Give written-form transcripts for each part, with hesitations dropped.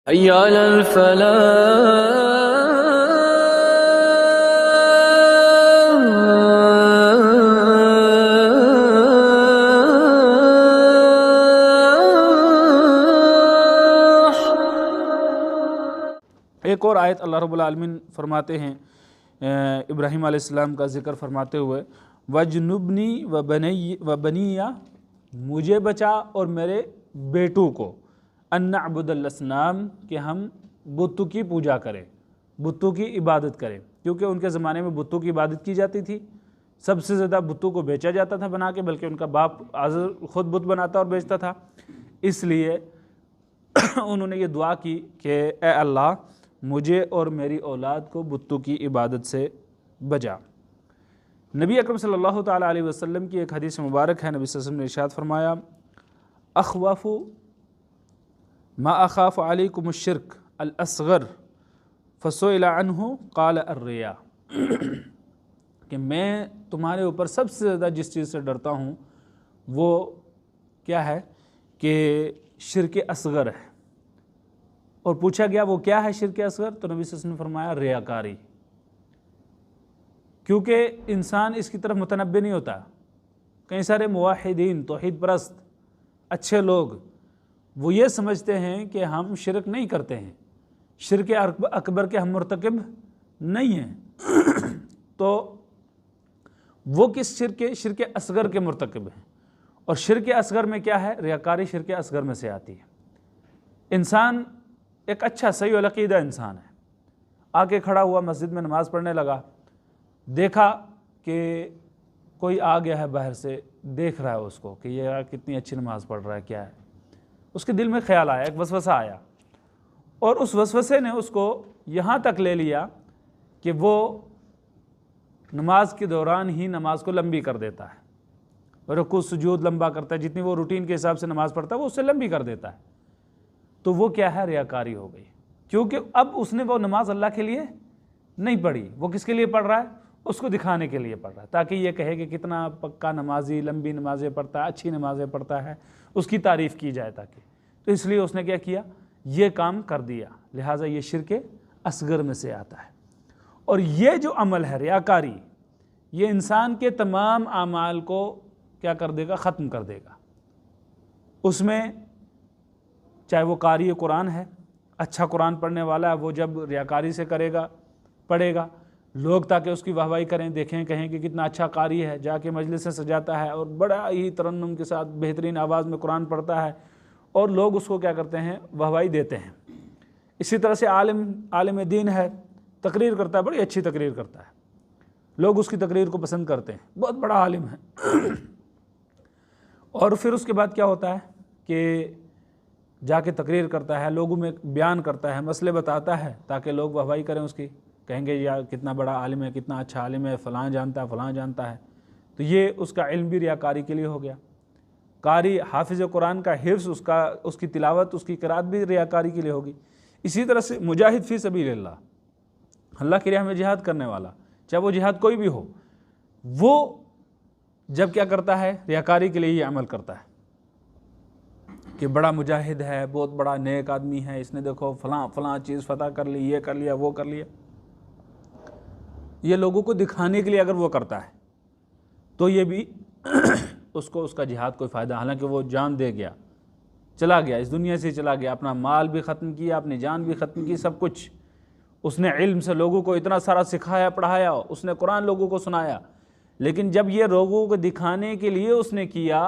हय्या अलल फलाह। एक और आयत अल्लाह रब्बुल आलमीन फरमाते हैं इब्राहीम अलैहिस्सलाम का जिक्र फरमाते हुए, वजनुबनी व बनिया, मुझे बचा और मेरे बेटों को, अन्ना अब्दुल असनाम, कि हम बुतों की पूजा करें, बुतों की इबादत करें। क्योंकि उनके ज़माने में बुतों की इबादत की जाती थी, सबसे ज़्यादा बुतों को बेचा जाता था बना के, बल्कि उनका बाप आज़र खुद बुत बनाता और बेचता था। इसलिए उन्होंने ये दुआ की कि ए अल्लाह, मुझे और मेरी औलाद को बुतों की इबादत से बचा। नबी अकरम सल्लल्लाहु ताला अलैहि वसल्लम की एक हदीस मुबारक है, नबी सल्लल्लाहु अलैहि वसल्लम ने इरशाद फरमाया, अखवाफु मा अखाफ अलैकुम शिर्क अल असगर फसुइला अन्हु क़ाल अर्रिया, कि मैं तुम्हारे ऊपर सबसे ज़्यादा जिस चीज़ से डरता हूँ वो क्या है कि शिर्क असगर है। और पूछा गया वो क्या है शिर्क असगर, तो नबी सल्लल्लाहु अलैहि वसल्लम ने फरमाया रियाकारी। क्योंकि इंसान इसकी तरफ मुतनब्बे नहीं होता। कई सारे मुवाहिदीन, तौहीद परस्त अच्छे लोग, वो ये समझते हैं कि हम शिरक नहीं करते हैं, शिरक अकबर के हम मुर्तकिब नहीं हैं तो वो किस शिरक असगर के मुर्तकिब हैं। और शिरक असगर में क्या है, रियाकारी शिरक असगर में से आती है। इंसान एक अच्छा सही अकीदा इंसान है, आके खड़ा हुआ मस्जिद में नमाज़ पढ़ने लगा, देखा कि कोई आ गया है बाहर से, देख रहा है उसको कि ये यार कितनी अच्छी नमाज़ पढ़ रहा है, क्या है। उसके दिल में ख्याल आया, एक वसवसा आया, और उस वसवसे ने उसको यहाँ तक ले लिया कि वो नमाज के दौरान ही नमाज को लंबी कर देता है, रुकू सुजूद लंबा करता है, जितनी वो रूटीन के हिसाब से नमाज़ पढ़ता है वो उससे लंबी कर देता है। तो वो क्या है, रियाकारी हो गई। क्योंकि अब उसने वो नमाज अल्लाह के लिए नहीं पढ़ी, वो किसके लिए पढ़ रहा है, उसको दिखाने के लिए पढ़ रहा है, ताकि ये कहे कि कितना पक्का नमाजी, लंबी नमाज़ें पढ़ता है, अच्छी नमाज़ें पढ़ता है, उसकी तारीफ़ की जाए ताकि। तो इसलिए उसने क्या किया, ये काम कर दिया। लिहाजा ये शिरक असगर में से आता है। और ये जो अमल है रियाकारी, ये इंसान के तमाम आमाल को क्या कर देगा, ख़त्म कर देगा। उसमें चाहे वो कारी कुरान है, अच्छा कुरान पढ़ने वाला है, वो जब रियाकारी से करेगा, पढ़ेगा, लोग ताकि उसकी वाहवाही करें, देखें, कहें कि कितना अच्छा कारी है, जाके मजलिस से सजाता है और बड़ा ही तरन्नुम के साथ बेहतरीन आवाज़ में कुरान पढ़ता है, और लोग उसको क्या करते हैं, वाहवाही देते हैं। इसी तरह से आलिम दीन है, तकरीर करता है, बड़ी अच्छी तकरीर करता है, लोग उसकी तकरीर को पसंद करते हैं, बहुत बड़ा आलिम है। और फिर उसके बाद क्या होता है कि जाके तकरीर करता है, लोगों में बयान करता है, मसले बताता है, ताकि लोग वाहवाही करें उसकी, कहेंगे यार कितना बड़ा आलिम है, कितना अच्छा आलिम है, फ़लाँ जानता है, फ़लाँ जानता है। तो ये उसका इल्म भी रियाकारी के लिए हो गया। कारी हाफिज़ कुरान का हिफ्ज़, उसकी तिलावत, उसकी क़िराअत भी रियाकारी के लिए होगी। इसी तरह से मुजाहिद फ़ी सबीलिल्लाह, अल्लाह की राह में जिहाद करने वाला, चाहे वो जिहाद कोई भी हो, वो जब क्या करता है, रियाकारी के लिए ही अमल करता है कि बड़ा मुजाहिद है, बहुत बड़ा नेक आदमी है, इसने देखो फ़लाँ फ़लाँ चीज़ फ़तह कर ली, ये कर लिया, वो कर लिया। ये लोगों को दिखाने के लिए अगर वो करता है तो ये भी उसको उसका जिहाद कोई फ़ायदा, हालांकि वो जान दे गया, चला गया, इस दुनिया से चला गया, अपना माल भी ख़त्म किया, अपनी जान भी ख़त्म की, सब कुछ। उसने इल्म से लोगों को इतना सारा सिखाया, पढ़ाया, उसने कुरान लोगों को सुनाया, लेकिन जब ये लोगों को दिखाने के लिए उसने किया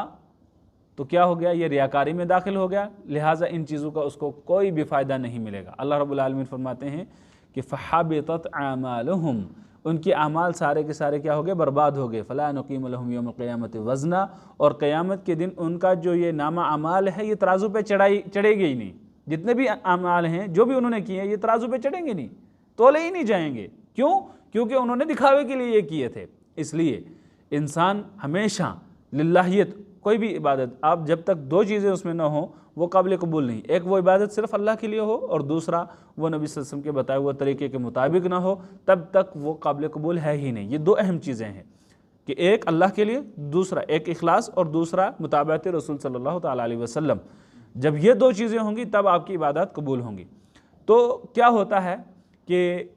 तो क्या हो गया, ये रियाकारी में दाखिल हो गया। लिहाजा इन चीज़ों का उसको कोई भी फ़ायदा नहीं मिलेगा। अल्लाह रब्बुल आलमीन फरमाते हैं कि फ़हबितत आमालुहुम, उनके आमाल सारे के सारे क्या हो गए, बर्बाद हो गए। फ़ला नुक़ीमु लहुम यौमल क़ियामति वज़ना, और क़यामत के दिन उनका जो ये नामा अमाल है ये तराजू पे चढ़ेगी ही नहीं। जितने भी अमाल हैं, जो भी उन्होंने किए, ये तराजू पे चढ़ेंगे नहीं, तोले ही नहीं जाएंगे। क्यों? क्योंकि उन्होंने दिखावे के लिए ये किए थे। इसलिए इंसान हमेशा लिल्लाहियत, कोई भी इबादत, आप जब तक दो चीज़ें उसमें ना हो वो काबिल कबूल नहीं। एक वो इबादत सिर्फ अल्लाह के लिए हो, और दूसरा वो नबी सल्लल्लाहु अलैहि वसल्लम के बताए हुए तरीके के मुताबिक ना हो, तब तक वो काबिल कबूल है ही नहीं। ये दो अहम चीज़ें हैं कि एक अल्लाह के लिए, दूसरा एक इखलास, और दूसरा मुताबिअत रसूल सल्लल्लाहु ताला अलैहि वसल्लम। जब ये दो चीज़ें होंगी तब आपकी इबादत कबूल होंगी। तो क्या होता है कि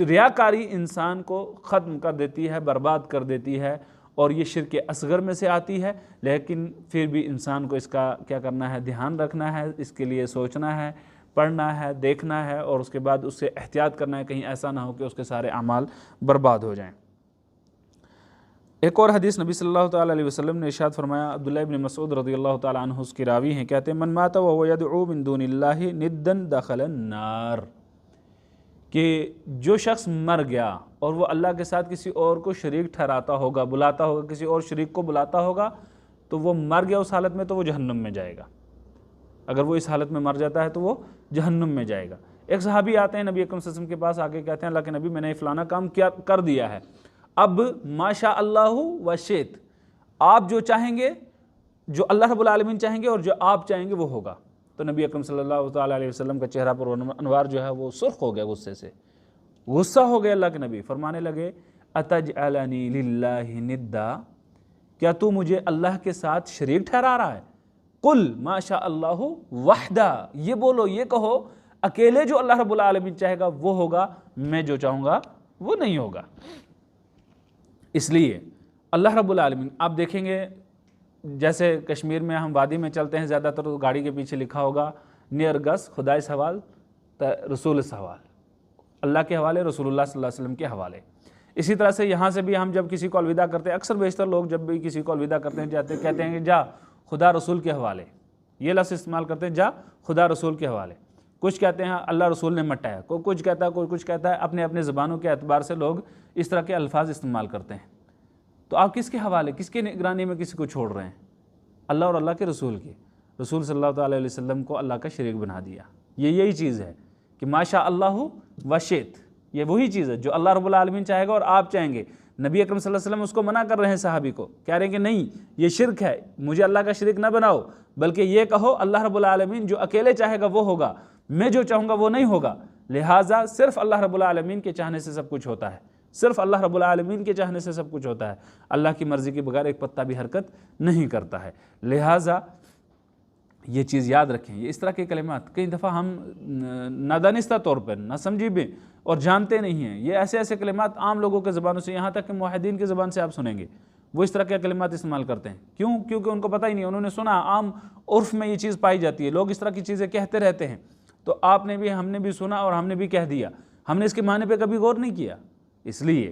रियाकारी इंसान को ख़त्म कर देती है, बर्बाद कर देती है, और ये शिर्क असगर में से आती है। लेकिन फिर भी इंसान को इसका क्या करना है, ध्यान रखना है, इसके लिए सोचना है, पढ़ना है, देखना है, और उसके बाद उससे एहतियात करना है, कहीं ऐसा ना हो कि उसके सारे अमाल बर्बाद हो जाएं। एक और हदीस नबी सल्लल्लाहु ताला अलैहि वसल्लम ने इरशाद फरमाया, अब्दुल्लाह इब्न मसऊद रज़ियल्लाहु ताला अन्हु उसकी रावी हैं, कहते हैं मन माता व यदउ मिन दुनिल्लाहि निद्दन दखलन नार, कि जो शख्स मर गया और वो अल्लाह के साथ किसी और को शरीक ठहराता होगा, बुलाता होगा, किसी और शरीक को बुलाता होगा, तो वो मर गया उस हालत में, तो वो जहन्नुम में जाएगा। अगर वो इस हालत में मर जाता है तो वो जहन्नुम में जाएगा। एक सहाबी आते हैं नबी अकरम सल्लल्लाहु अलैहि वसल्लम के पास, आके कहते हैं अल्लाह के नबी मैंने फ़लाना काम क्या कर दिया है, अब माशा अल्लाहु व शेत, आप जो चाहेंगे, जो अल्लाह रब्बुल आलमीन चाहेंगे और जो आप चाहेंगे वो होगा। तो नबी अकरम सल्लल्लाहु अलैहि वसल्लम का चेहरा पर अनवार जो है वो सुर्ख हो गया, गुस्से से गुस्सा हो गया। अल्लाह के नबी फरमाने लगे अतजअलनी लिल्लाहि निद्दा, क्या तू मुझे अल्लाह के साथ शरीक ठहरा रहा है। कुल माशा अल्लाहु वहदा, ये बोलो, ये कहो अकेले जो अल्लाह रब्बुल आलमीन चाहेगा वो होगा, मैं जो चाहूँगा वो नहीं होगा। इसलिए अल्लाह रब्बुल आलमीन, आप देखेंगे जैसे कश्मीर में हम वादी में चलते हैं, ज़्यादातर तो गाड़ी के पीछे लिखा होगा नियर गस खुदाई सवाल रसूल सवाल, अल्लाह के हवाले, रसूलुल्लाह सल्लल्लाहु अलैहि वसल्लम के हवाले। इसी तरह से यहाँ से भी हम जब किसी को अलविदा करते हैं, अक्सर बेशतर लोग जब भी किसी को अलविदा करते हैं जाते कहते हैं कि जा खुदा रसूल के हवाले, ये लफ्ज़ इस्तेमाल करते हैं, जा खुदा रसूल के हवाले। कुछ कहते हैं अल्लाह रसूल ने मटाया, कोई कुछ कहता है, कोई कुछ कहता है, अपने अपने ज़बानों के एतबार से लोग इस तरह के अल्फाज इस्तेमाल करते हैं। तो आप किसके हवाले, किसके निगरानी में किसी को छोड़ रहे हैं? अल्लाह और अल्लाह के रसूल की। रसूल सल्लल्लाहु अलैहि वसल्लम को अल्लाह का शरीक बना दिया। ये यही चीज़ है कि माशा अल्लाहु वशेत, ये वही चीज़ है जो अल्लाह रब्बुल आलमीन चाहेगा और आप चाहेंगे। नबी अकरम सल्लल्लाहु अलैहि वसल्लम उसको मना कर रहे हैं सहाबी को, कह रहे हैं कि नहीं ये शिरक है, मुझे अल्लाह का शरीक ना बनाओ, बल्कि ये कहो अल्लाह रब्बुल आलमीन जो अकेले चाहेगा वो होगा, मैं जो चाहूँगा वो नहीं होगा। लिहाजा सिर्फ अल्लाह रब्बुल आलमीन के चाहने से सब कुछ होता है, सिर्फ अल्लाह रब्बुल आलमीन के चाहने से सब कुछ होता है। अल्लाह की मर्ज़ी के बगैर एक पत्ता भी हरकत नहीं करता है। लिहाजा ये चीज़ याद रखें। ये इस तरह के कलिमात कई दफ़ा हम नादानिस्ता तौर पर ना समझी भी और जानते नहीं हैं। ये ऐसे ऐसे कलिमात आम लोगों के ज़बानों से, यहाँ तक कि मुआहिदीन की ज़बान से आप सुनेंगे वो इस तरह के कलिमात इस्तेमाल करते हैं। क्यों? क्योंकि उनको पता ही नहीं, उन्होंने सुना, आम उर्फ़ में ये चीज़ पाई जाती है, लोग इस तरह की चीज़ें कहते रहते हैं। तो आपने भी, हमने भी सुना और हमने भी कह दिया, हमने इसके माने पे कभी गौर नहीं किया। इसलिए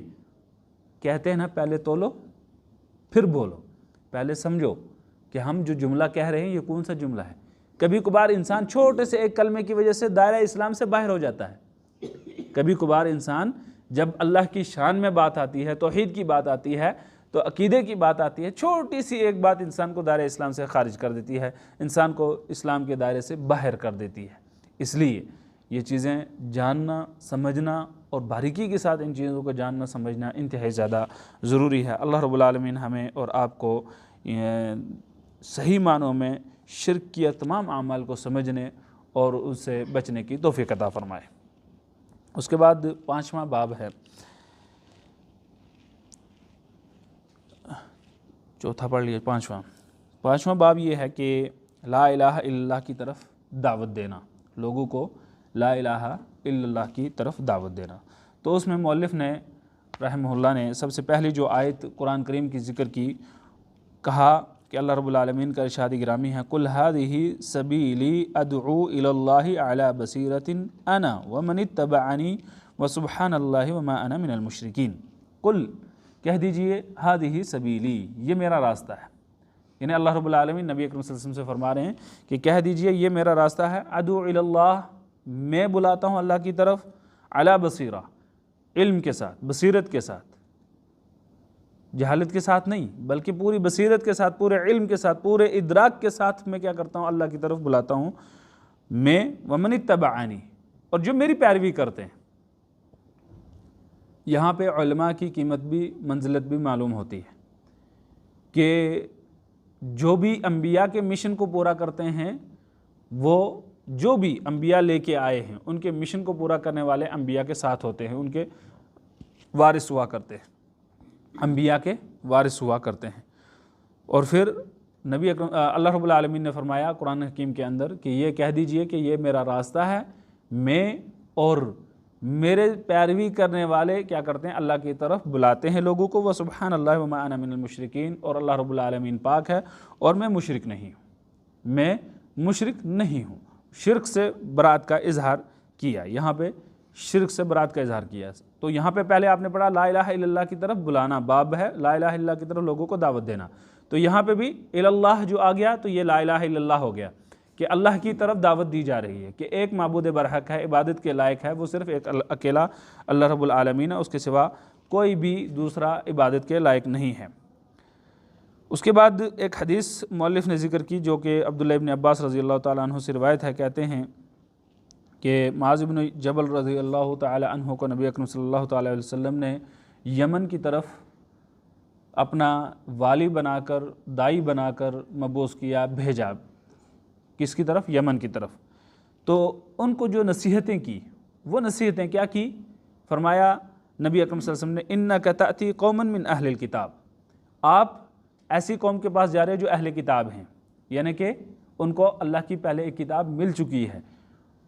कहते हैं ना, पहले तोलो फिर बोलो, पहले समझो कि हम जो जुमला कह रहे हैं ये कौन सा जुमला है। कभी कभार इंसान छोटे से एक कलमे की वजह से दायरा इस्लाम से बाहर हो जाता है। कभी कभार इंसान जब अल्लाह की शान में बात आती है, तौहीद की बात आती है, तो अकीदे की बात आती है, छोटी सी एक बात इंसान को दायरे इस्लाम से खारिज कर देती है, इंसान को इस्लाम के दायरे से बाहर कर देती है। इसलिए ये चीज़ें जानना, समझना और बारीकी के साथ इन चीज़ों को जानना समझना इंतहाई ज़्यादा ज़रूरी है। अल्लाह रब्बुल आलमीन हमें और आपको सही मानों में शिर्क किया तमाम आमाल को समझने और उससे बचने की तौफीक अता फरमाए। उसके बाद 5वां बाब है, चौथा पढ़ लिए, पाँचवां बाब ये है कि ला इलाहा इल्लल्लाह की तरफ दावत देना, लोगों को ला इलाहा इल्लल्लाह की तरफ दावत देना। तो उसमें मौलिफ़ ने रहमहुल्लाह ने सबसे पहली जो आयत कुरान करीम की ज़िक्र की, कहा कि अल्लाह रब्बुल आलमीन का इरशाद गिरामी है, कुल हादिही सबीली अदउ इलल्लाहि अला बसीरतिन अना व मनित्तबअनी व सुब्हानल्लाहि व मा अना मिनल मुशरिकीन। कुल, कह दीजिए, हादिही सबीली, ये मेरा रास्ता है। यानी अल्लाह रब्बुल आलमीन नबी अकरम सल्लल्लाहु अलैहि वसल्लम से फरमा रहे हैं कि कह दीजिए ये मेरा रास्ता है। अदउ इलल्लाह, मैं बुलाता हूँ अल्लाह की तरफ, अला बसीरा, इल्म के साथ, बसीरत के साथ, जहालत के साथ नहीं, बल्कि पूरी बसीरत के साथ, पूरे इल्म के साथ, पूरे इदराक के साथ मैं क्या करता हूँ, अल्लाह की तरफ बुलाता हूँ। मैं वमन इत्तबअनी, और जो मेरी पैरवी करते हैं। यहाँ पे उलमा की कीमत भी, मंजिलत भी मालूम होती है कि जो भी अंबिया के मिशन को पूरा करते हैं, वो जो भी अंबिया लेके आए हैं उनके मिशन को पूरा करने वाले अंबिया के साथ होते हैं, उनके वारिस हुआ करते हैं, अंबिया के वारिस हुआ करते हैं। और फिर नबी अकरम अल्लाह रब्बुल आलमीन ने फरमाया कुरान हकीम के अंदर कि ये कह दीजिए कि ये मेरा रास्ता है, मैं और मेरे पैरवी करने वाले क्या करते हैं, अल्लाह की तरफ बुलाते हैं लोगों को। व सुब्हान अल्लाह व मा अना मिनल मुशरिकीन, और अल्लाह रब्बुल आलमीन पाक है और मैं मुशरिक नहीं हूँ, मैं मुशरिक नहीं हूँ। शिरक से बरात का इजहार किया, यहाँ पे शिरक से बरात का इजहार किया। तो यहाँ पे पहले आपने पढ़ा ला इलाहा इल्लल्लाह की तरफ बुलाना, बाब है ला इलाहा इल्लल्लाह की तरफ लोगों को दावत देना। तो यहाँ पे भी इल्लल्लाह जो आ गया तो ये ला इलाहा इल्लल्लाह हो गया कि अल्लाह की तरफ दावत दी जा रही है कि एक माबूद बरहक है, इबादत के लायक है, वो सिर्फ एक अकेला अल्लाह रब्बुल आलमीन है, उसके सिवा कोई भी दूसरा इबादत के लायक नहीं है। उसके बाद एक हदीस मौलिफ ने ज़िक्र की जो कि अब्दुल्लाह इब्न अब्बास रज़ी अल्लाह ताला अन्हु से रिवायत है। कहते हैं कि मुआज़ इब्न जबल रज़ी अल्लाह ताला अन्हु को नबी अकरम सल्लल्लाहु ताला अलैहि वसल्लम ने यमन की तरफ अपना वाली बनाकर, दाई बनाकर मबूस किया, भेजा। किसकी तरफ? यमन की तरफ। तो उनको जो नसीहतें की, वो नसीहतें क्या की? फरमाया नबी अकरम सल्लल्लाहु अलैहि वसल्लम ने इन्नका ताती कौमन मिन अहलिल किताब, आप ऐसी कौम के पास जा रहे हैं जो अहले किताब हैं, यानी कि उनको अल्लाह की पहले एक किताब मिल चुकी है,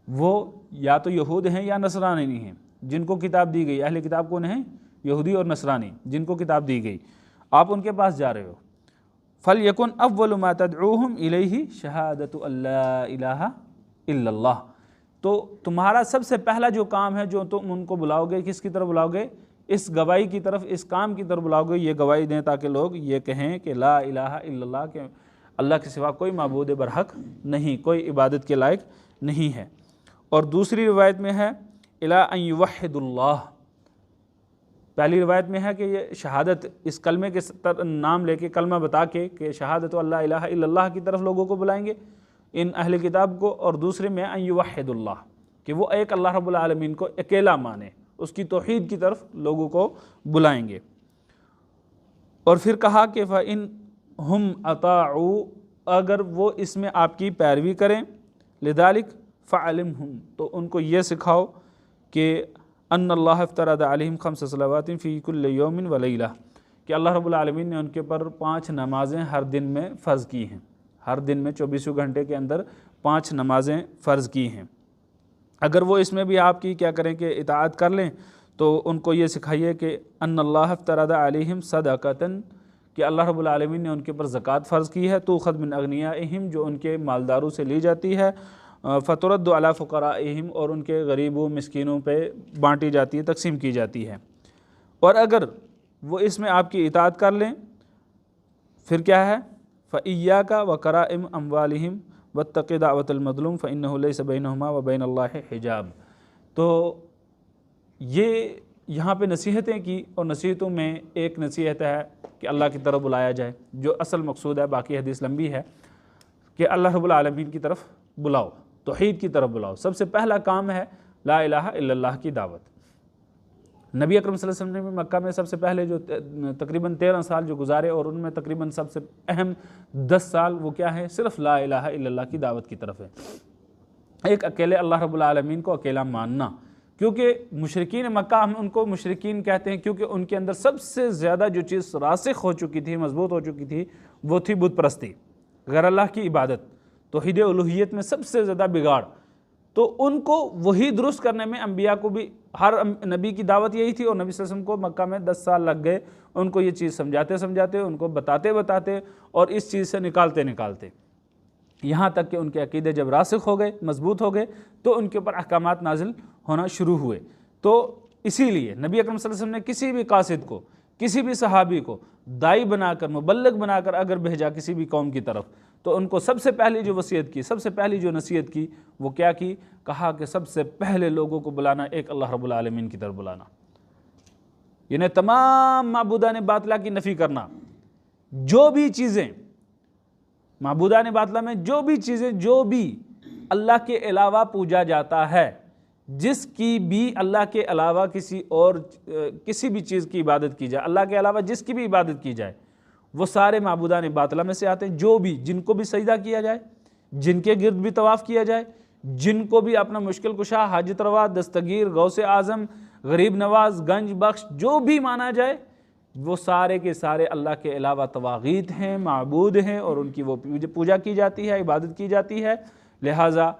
वो या तो यहूद हैं या नसरानी नहीं हैं, जिनको किताब दी गई। अहले किताब कौन हैं? यहूदी और नसरानी, जिनको किताब दी गई। आप उनके पास जा रहे हो। फल यकुन अव्वलु मा तदऊहुम इलैहि शहादतु अल्ला इलाहा इल्लल्लाह, तो तुम्हारा सबसे पहला जो काम है, जो तुम उनको बुलाओगे, किसकी तरफ बुलाओगे? इस गवाही की तरफ, इस काम की तरफ बुलाओगे, ये गवाही दें ताकि लोग ये कहें कि ला इलाहा इल्लल्लाह, के अल्लाह के सिवा कोई माबूद बरहक नहीं, कोई इबादत के लायक नहीं है। और दूसरी रिवायत में है इला अन युवहिदुल्लाह, पहली रिवायत में है कि ये शहादत, इस कलमे के नाम लेके, कलमा बता के कि शहादत अल्ला इलाहा इल्लल्लाह की तरफ लोगों को बुलाएंगे, इन अहले किताब को। और दूसरे में अन युवहिदुल्लाह, कि वो एक अल्लाह रब्बुल आलमीन को अकेला माने, उसकी तौहीद की तरफ लोगों को बुलाएंगे। और फिर कहा कि फ़इन हम अताऊ, अगर वो इसमें आपकी पैरवी करें, लिदालिक फ़अलिमहुम, तो उनको ये सिखाओ कि अन्नल्लाह इफ्तरद अलैहिम खम्स सलावातिन फ़ी कुल्लि यौमिन व लैला, कि अल्लाह रब्बुल आलमीन ने उनके पर 5 नमाज़ें हर दिन में फ़र्ज़ की हैं, हर दिन में 24 घंटे के अंदर 5 नमाज़ें फ़र्ज़ की हैं। अगर वो इसमें भी आपकी क्या करें कि इताअत कर लें, तो उनको ये सिखाइए कि अन्नल्लाह इफ्तरद अलैहिम सदक़तन, कि अल्लाह रब्बुल आलमीन ने उनके पर ज़कात फ़र्ज़ की है, तो ख़ुद मिन अगनियाइहिम, जो उनके मालदारों से ली जाती है, फ़तुरद्दु अला फ़ुक़राइहिम, और उनके गरीबों मिस्कीनों पे बांटी जाती है, तकसीम की जाती है। और अगर वो इसमें आपकी इताअत कर लें, फिर क्या है? फ़इय्याका व कराइम अम्वालिहिम वत्तक़ि दावतल मज़लूम फ़इन्नहु लैसा बैनहुमा व बैनल्लाहि हिजाब। तो ये यहाँ पे नसीहतें की, और नसीहतों में एक नसीहत है कि अल्लाह की तरफ बुलाया जाए, जो असल मकसूद है, बाकी हदीस लंबी है, कि अल्लाह रब्बुल आलमीन की तरफ बुलाओ, तौहीद की तरफ बुलाओ। सबसे पहला काम है ला इलाहा इल्लल्लाह की दावत। नबी अकरम सल्लल्लाहु अलैहि वसल्लम ने मक्का में सबसे पहले जो तकरीबन 13 साल जो गुजारे, और उनमें तकरीबन सबसे अहम 10 साल वो क्या है? सिर्फ ला इलाहा इल्लल्लाह की दावत की तरफ है, एक अकेले अल्लाह रब्बुल आलमीन को अकेला मानना। क्योंकि मुशरिकीन मक्का, हम उनको मुशरिकीन कहते हैं क्योंकि उनके अंदर सबसे ज़्यादा जो चीज़ रासिख हो चुकी थी, मजबूत हो चुकी थी, वो थी बुत परस्ती, गैर अल्लाह की इबादत, तौहीद उलूहियत में सबसे ज़्यादा बिगाड़। तो उनको वही दुरुस्त करने में अम्बिया को भी, हर नबी की दावत यही थी, और नबी सल्लल्लाहु अलैहि वसल्लम को मक्का में 10 साल लग गए उनको ये चीज़ समझाते समझाते, उनको बताते बताते, और इस चीज़ से निकालते निकालते, यहाँ तक कि उनके अकीदे जब रासिख हो गए, मजबूत हो गए, तो उनके ऊपर अहकामात नाजिल होना शुरू हुए। तो इसीलिए नबी अकरम सल्लल्लाहु अलैहि वसल्लम ने किसी भी कासिद को, किसी भी सहाबी को दाई बनाकर, मुबल्लिग बनाकर अगर भेजा किसी भी कौम की तरफ, तो उनको सबसे पहली जो वसीयत की, सबसे पहली जो नसीहत की, वो क्या की? कहा कि सबसे पहले लोगों को बुलाना एक अल्लाह रब्बुल आलमीन की तरफ बुलाना, यानी तमाम माबूदान बातिला की नफ़ी करना। जो भी चीज़ें माबूदान बातिला में, जो भी चीज़ें, जो भी अल्लाह के अलावा पूजा जाता है, जिसकी भी अल्लाह के अलावा किसी और किसी भी चीज़ की इबादत की जाए, अल्लाह के अलावा जिसकी भी इबादत की जाए, वो सारे माबूदान बातिला में से आते हैं। जो भी, जिनको भी सजदा किया जाए, जिनके गिर्द भी तवाफ़ किया जाए, जिनको भी अपना मुश्किल कुशा, हाजत रवा, दस्तगीर, गौसे आज़म, गरीब नवाज, गंज बख्श, जो भी माना जाए, वो सारे के सारे अल्लाह के अलावा तवागीत हैं, माबूद हैं, और उनकी वो पूजा की जाती है, इबादत की जाती है। लिहाजा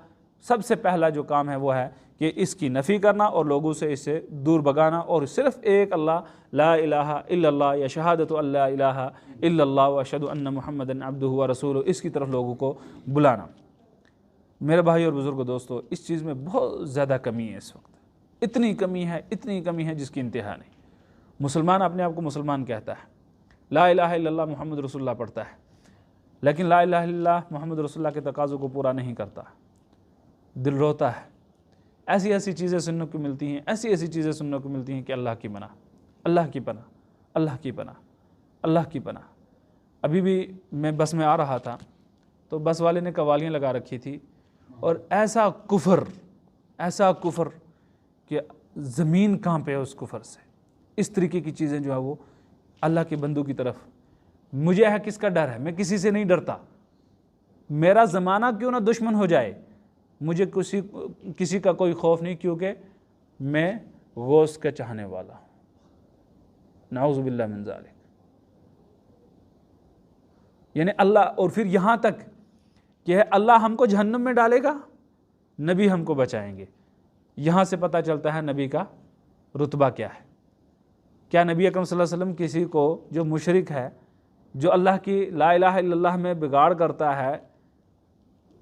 सबसे पहला जो काम है वो है कि इसकी नफ़ी करना और लोगों से इससे दूर भगाना, और सिर्फ़ एक अल्लाह, ला इलाहा इल्लल्लाह या शहादतु अल्ला इलाहा इल्लल्लाह व अशहदु अन्ना मुहम्मदन अब्दुहु व रसूलुहु, इसकी तरफ लोगों को बुलाना। मेरे भाई और बुज़ुर्गों, दोस्तों, इस चीज़ में बहुत ज़्यादा कमी है इस वक्त, इतनी कमी है जिसकी इंतहा नहीं। मुसलमान अपने आप को मुसलमान कहता है, ला इलाहा इल्लल्लाह मुहम्मद रसूलुल्लाह पढ़ता है, लेकिन ला इलाहा इल्लल्लाह मुहम्मद रसूलुल्लाह के तकाज़ों को पूरा नहीं करता। दिल रोता है। ऐसी ऐसी चीज़ें सुनने को मिलती हैं, ऐसी ऐसी चीज़ें सुनने को मिलती हैं कि अल्लाह की पनाह, अल्लाह की पनाह, अल्लाह की पनाह, अल्लाह की पनाह। अभी भी मैं बस में आ रहा था तो बस वाले ने कवालियाँ लगा रखी थी, और ऐसा कुफर कि ज़मीन कांपे उस कुफर से। इस तरीके की चीज़ें जो है वो अल्लाह के बंदों की तरफ। मुझे है किसका डर है, मैं किसी से नहीं डरता, मेरा ज़माना क्यों ना दुश्मन हो जाए, मुझे किसी का कोई खौफ नहीं, क्योंकि मैं गौस का चाहने वाला हूँ। नाउज़ु बिल्लाह मिन ज़ालिक। यानी अल्लाह, और फिर यहाँ तक कि अल्लाह हमको जहन्नम में डालेगा, नबी हमको बचाएंगे। यहाँ से पता चलता है नबी का रुतबा क्या है। क्या नबी अकरम सल्लल्लाहु अलैहि वसल्लम किसी को जो मुशरिक है, जो अल्लाह की ला इलाहा इल्लल्लाह में बिगाड़ करता है,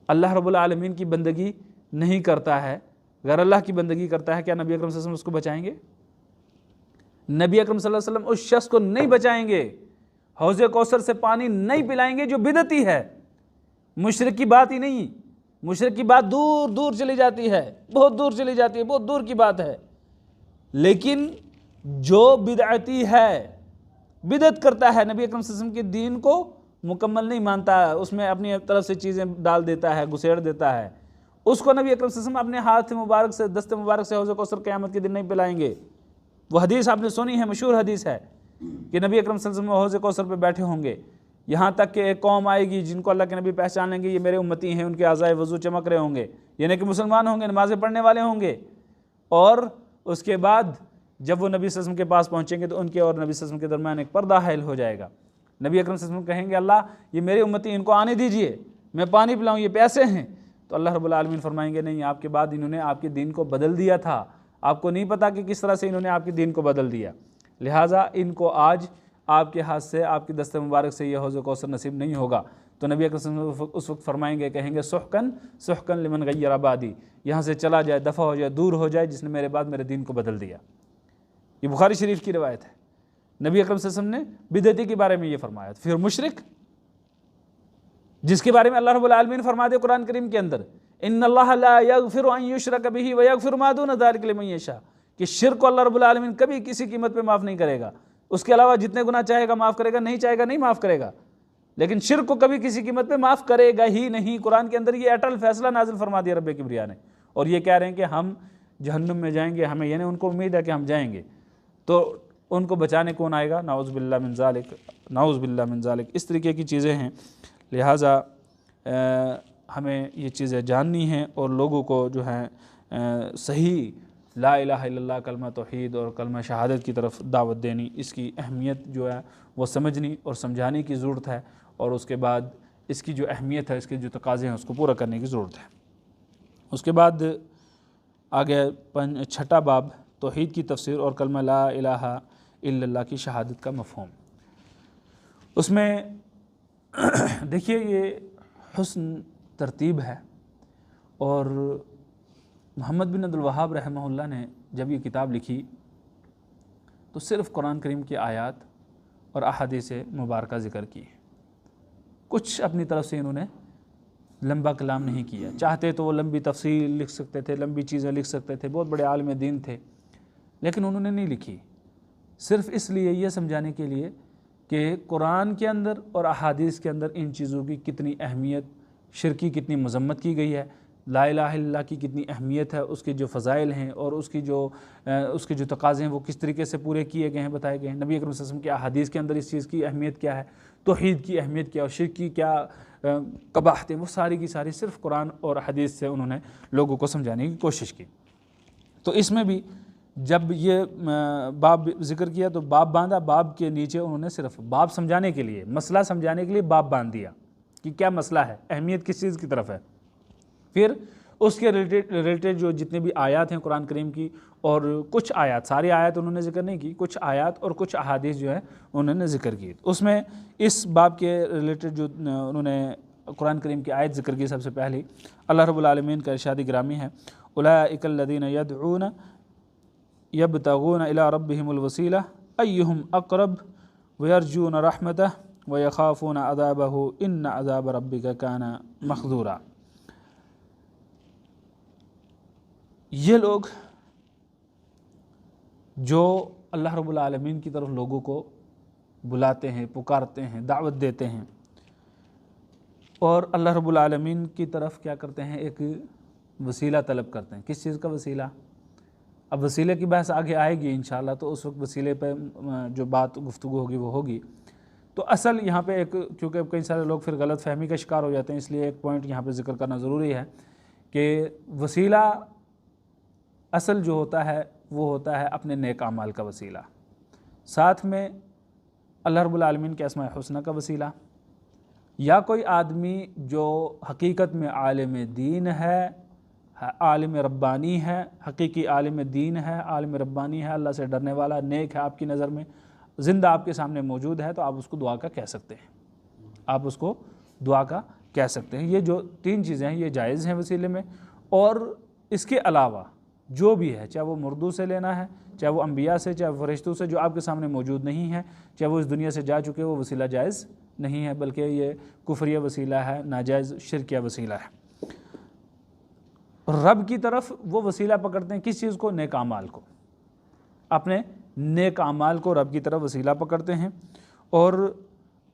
अल्लाह रब्बुल आलमीन की बंदगी नहीं करता है, गैर अल्लाह की बंदगी करता है, क्या नबी अकरम सल्लल्लाहु अलैहि वसल्लम उसको बचाएंगे? नबी अकरम सल्लल्लाहु अलैहि वसल्लम उस शख्स को नहीं बचाएंगे, हौज़े कौसर से पानी नहीं पिलाएंगे जो बिदअती है। मुशरिक की बात ही नहीं, मुशरिक की बात दूर दूर चली जाती है, बहुत दूर चली जाती है, बहुत दूर की बात है। लेकिन जो बिदअती है, बिदअत करता है, नबी अकरम सल्लल्लाहु अलैहि वसल्लम के दीन को मुकम्मल नहीं मानता है, उसमें अपनी तरफ से चीज़ें डाल देता है, घुसेड़ देता है, उसको नबी अकरम सल्लल्लाहु अलैहि वसल्लम अपने हाथ मुबारक से, दस्ते मुबारक से हौज़े कौसर क़यामत के दिन नहीं पिलाएंगे। वो हदीस आपने सुनी है, मशहूर हदीस है कि नबी अकरम सल्लल्लाहु अलैहि वसल्लम हौज़े कौसर पे बैठे होंगे, यहाँ तक कि एक कौम आएगी जिनको अल्लाह के नबी पहचान लेंगे, ये मेरे उम्मती हैं, उनके आज़ाए वज़ू चमक रहे होंगे, यानी कि मुसलमान होंगे, नमाज़ें पढ़ने वाले होंगे। और उसके बाद जब वो नबी सल्लल्लाहु अलैहि वसल्लम के पास पहुँचेंगे तो उनके और नबी सल्लल्लाहु अलैहि वसल्लम के दरमियान एक पर्दा हायल हो जाएगा। नबी अकरम सल्लल्लाहु अलैहि वसल्लम कहेंगे, अल्लाह ये मेरे उम्मती, इनको आने दीजिए, मैं पानी पिलाऊँ, ये प्यासे हैं। तो अल्लाह रब्बुल आलमीन फरमाएंगे, नहीं, आपके बाद इन्होंने आपके दीन को बदल दिया था, आपको नहीं पता कि किस तरह से इन्होंने आपके दीन को बदल दिया, लिहाजा इनको आज आपके हाथ से, आपकी दस्ते मुबारक से यह हौज़े कौसर नसीब नहीं होगा। तो नबी अकरम सल्लल्लाहु अलैहि वसल्लम उस वक्त फरमाएंगे, कहेंगे, सुहकन सुहकन लिमन गय्यर आबादी, यहाँ से चला जाए, दफ़ा हो जाए, दूर हो जाए, जिसने मेरे बाद मेरे दीन को बदल दिया। ये बुखारी शरीफ की रिवायत है। नबी अकरम सल्लल्लाहु अलैहि वसल्लम ने बिदअती के बारे में ये फरमाया। फिर मुशरिक, जिसके बारे में अल्लाह रब्बुल आलमीन फरमा दे कुरान करीम के अंदर, इन्नल्लाह ला यगफिरु अन युशरक बिही व यगफिरु मा दून ज़ालिका लिमन यशा, कि शिर्क को अल्लाह रब्बुल आलमीन कभी किसी कीमत पे माफ़ नहीं करेगा, उसके अलावा जितने गुनाह चाहेगा माफ़ करेगा, नहीं चाहेगा नहीं माफ़ करेगा, लेकिन शिर्क को कभी किसी कीमत पे माफ़ करेगा ही नहीं। कुरान के अंदर ये अटल फैसला नाजिल फरमा दिया रब्बे किब्रिया ने, और ये कह रहे हैं कि हम जहन्नुम में जाएंगे, हमें यानी उनको उम्मीद है कि हम जाएंगे, तो उनको बचाने कौन आएगा? नाउज़ु बिल्लाह मिन ज़ालिक, नाउज़ु बिल्लाह मिन ज़ालिक। इस तरीके की चीज़ें हैं, लिहाजा हमें ये चीज़ें जाननी हैं और लोगों को जो है सही ला इलाहा इल्लल्लाह कलमा तौहीद और कलमा शहादत की तरफ दावत देनी, इसकी अहमियत जो है वो समझनी और समझाने की ज़रूरत है, और उसके बाद इसकी जो अहमियत है, इसके जो तकाज़े हैं, उसको पूरा करने की ज़रूरत है। उसके बाद आगे छठा बाब, तौहीद की तफसीर और कलमा ला इलाहा इल्लल्लाह की शहादत का मफ़हूम। उसमें देखिए ये हुस्न तरतीब है, और मोहम्मद बिन अब्दुल वहाब रहमहुल्लाह ने जब ये किताब लिखी तो सिर्फ़ कुरान करीम की आयत और अहादीस मुबारका ज़िक्र की, कुछ अपनी तरफ से इन्होंने लंबा कलाम नहीं किया। चाहते तो वो लंबी तफसील लिख सकते थे, लंबी चीज़ें लिख सकते थे, बहुत बड़े आलिम दीन थे, लेकिन उन्होंने नहीं लिखी, सिर्फ़ इसलिए ये समझाने के लिए कि कुरान के अंदर और अहादीस के अंदर इन चीज़ों की कितनी अहमियत, शिर्क की कितनी मज़म्मत की गई है, ला इलाहा इल्लल्लाह की कितनी अहमियत है, उसके जो फ़ज़ाइल हैं और उसके जो तकाज़े हैं वो किस तरीके से पूरे किए गए हैं, बताए गए हैं। नबी अकरम सल्लल्लाहु अलैहि वसल्लम की अहादीस के अंदर इस चीज़ की अहमियत क्या है, तौहीद की अहमियत क्या और शिर्क की क्या कबाहतें, वो सारी की सारी सिर्फ़ कुरान और हदीस से उन्होंने लोगों को समझाने की कोशिश की। तो इसमें भी जब ये बाब ज़िक्र किया तो बाब बांधा, बाब के नीचे उन्होंने सिर्फ बाब समझाने के लिए, मसला समझाने के लिए बाब बांध दिया कि क्या मसला है, अहमियत किस चीज़ की तरफ है। फिर उसके रिलेटेड जो जितने भी आयत हैं कुरान करीम की, और कुछ आयत, सारी आयत उन्होंने जिक्र नहीं की, कुछ आयत और कुछ अहादीस जो है उन्होंने जिक्र की। उसमें इस बाब के रिलेटेड जो उन्होंने कुरान करीम की आयत जिक्र की, सबसे पहले अल्लाह रब्बुल आलमीन का इरशाद गिरामी है, उलाइकल लदीन यदऊन यब्तगून इला रब्बिहिमुल वसीला अय्युहुम अक़रब वयरजून रहमतह वयखाफून अज़ाबहु इन्न अज़ाब रब्बिका काना मखदूरा। ये लोग जो अल्लाह रब्बुल आलमीन की तरफ लोगों को बुलाते हैं, पुकारते हैं, दावत देते हैं, और अल्लाह रब्बुल आलमीन की तरफ क्या करते हैं, एक वसीला तलब करते हैं। किस चीज़ का वसीला? अब वसीले की बहस आगे आएगी इंशाअल्लाह, तो उस वक्त वसीले पे जो बात गुफ्तगू होगी वो होगी। तो असल यहाँ पे एक, क्योंकि कई सारे लोग फिर गलत फहमी का शिकार हो जाते हैं, इसलिए एक पॉइंट यहाँ पे जिक्र करना ज़रूरी है कि वसीला असल जो होता है वो होता है अपने नेक अमाल का वसीला, साथ में अल्लाह रब्बुल आलमीन के अस्माए हुस्ना का वसीला, या कोई आदमी जो हकीकत में आलिम दीन है, आलिम रब्बानी है, हकीकी आलिम दीन है, आलिम रब्बानी है, अल्लाह से डरने वाला, नेक है, आपकी नज़र में ज़िंदा आपके सामने मौजूद है, तो आप उसको दुआ का कह सकते हैं, आप उसको दुआ का कह सकते हैं। ये जो तीन चीज़ें हैं ये जायज़ हैं वसीले में। और इसके अलावा जो भी है, चाहे वो मुर्दू से लेना है, चाहे वो अम्बिया से, चाहे फरिश्तों से जो आपके सामने मौजूद नहीं है, चाहे वो इस दुनिया से जा चुके, वो वसीला जायज़ नहीं है, बल्कि ये कुफरिया वसीला है, नाजायज़ शिरकिया वसीला है। रब की तरफ वो वसीला पकड़ते हैं, किस चीज़ को? नेक अमाल को, अपने नेक अमाल को रब की तरफ वसीला पकड़ते हैं, और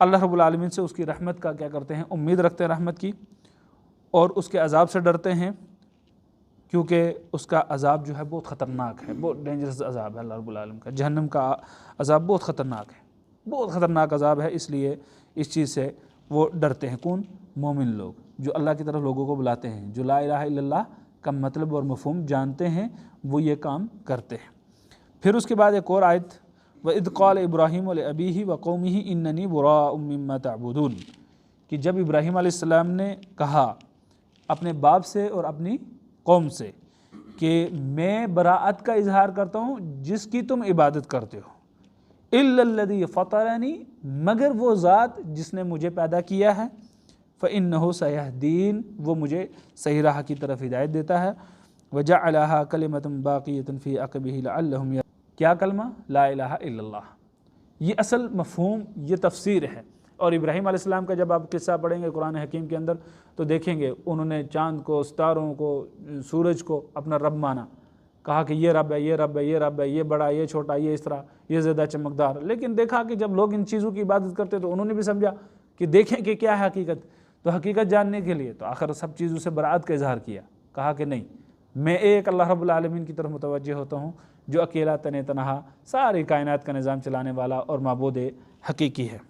अल्लाह रब्बुल आलमीन से उसकी रहमत का क्या करते हैं, उम्मीद रखते हैं रहमत की, और उसके अजाब से डरते हैं, क्योंकि उसका अजाब जो है बहुत ख़तरनाक है, बहुत डेंजरस अजाब है अल्लाह रब्बुल आलमीन का। जहन्नम का अजाब बहुत ख़तरनाक है, बहुत ख़तरनाक अजाब है, इसलिए इस चीज़ से वो डरते हैं। कौन? मोमिन लोग, जो अल्लाह की तरफ लोगों को बुलाते हैं, जो ला इलाहा इल्लल्लाह का मतलब और मफ़हूम जानते हैं, वो ये काम करते हैं। फिर उसके बाद एक और आयत, व इज़ क़ाल इब्राहीम लिअबीही व क़ौमिही इन्ननी बुराअ मिम्मा तअबुदून, कि जब इब्राहीम अलैहिस्सलाम ने कहा अपने बाप से और अपनी कौम से कि मैं बराअत का इजहार करता हूँ जिसकी तुम इबादत करते हो, इल्लल्लज़ी फ़तरनी, मगर वो ज़ात जिसने मुझे पैदा किया है, फ़इन्नहु सयहदीन, वो मुझे सही राह की तरफ हिदायत देता है, वजअलहा कलिमतन बाक़ियतन फ़ी अक़बिही लअल्लहुम, क्या कलमा? ला इलाहा इल्लल्लाह। ये असल मफ़हूम, ये तफसीर है। और इब्राहीम अलैहिस्सलाम का जब आप किस्सा पढ़ेंगे कुरान हकीम के अंदर, तो देखेंगे उन्होंने चाँद को, सितारों को, सूरज को अपना रब माना, कहा कि ये रब है, ये रब है, ये रब है, ये बड़ा, ये छोटा, ये इस तरह, ये ज़्यादा चमकदार। लेकिन देखा कि जब लोग इन चीज़ों की इबादत करते तो उन्होंने भी समझा कि देखें कि क्या है हकीकत, तो हकीकत जानने के लिए तो आखिर सब चीज़ों से बराअत का इजहार किया, कहा कि नहीं, मैं एक अल्लाह रब्बुल आलमीन की तरफ मुतवज्जह होता हूँ, जो अकेला तने तनहा सारी कायनात का निज़ाम चलाने वाला और माबूद हकीकी है।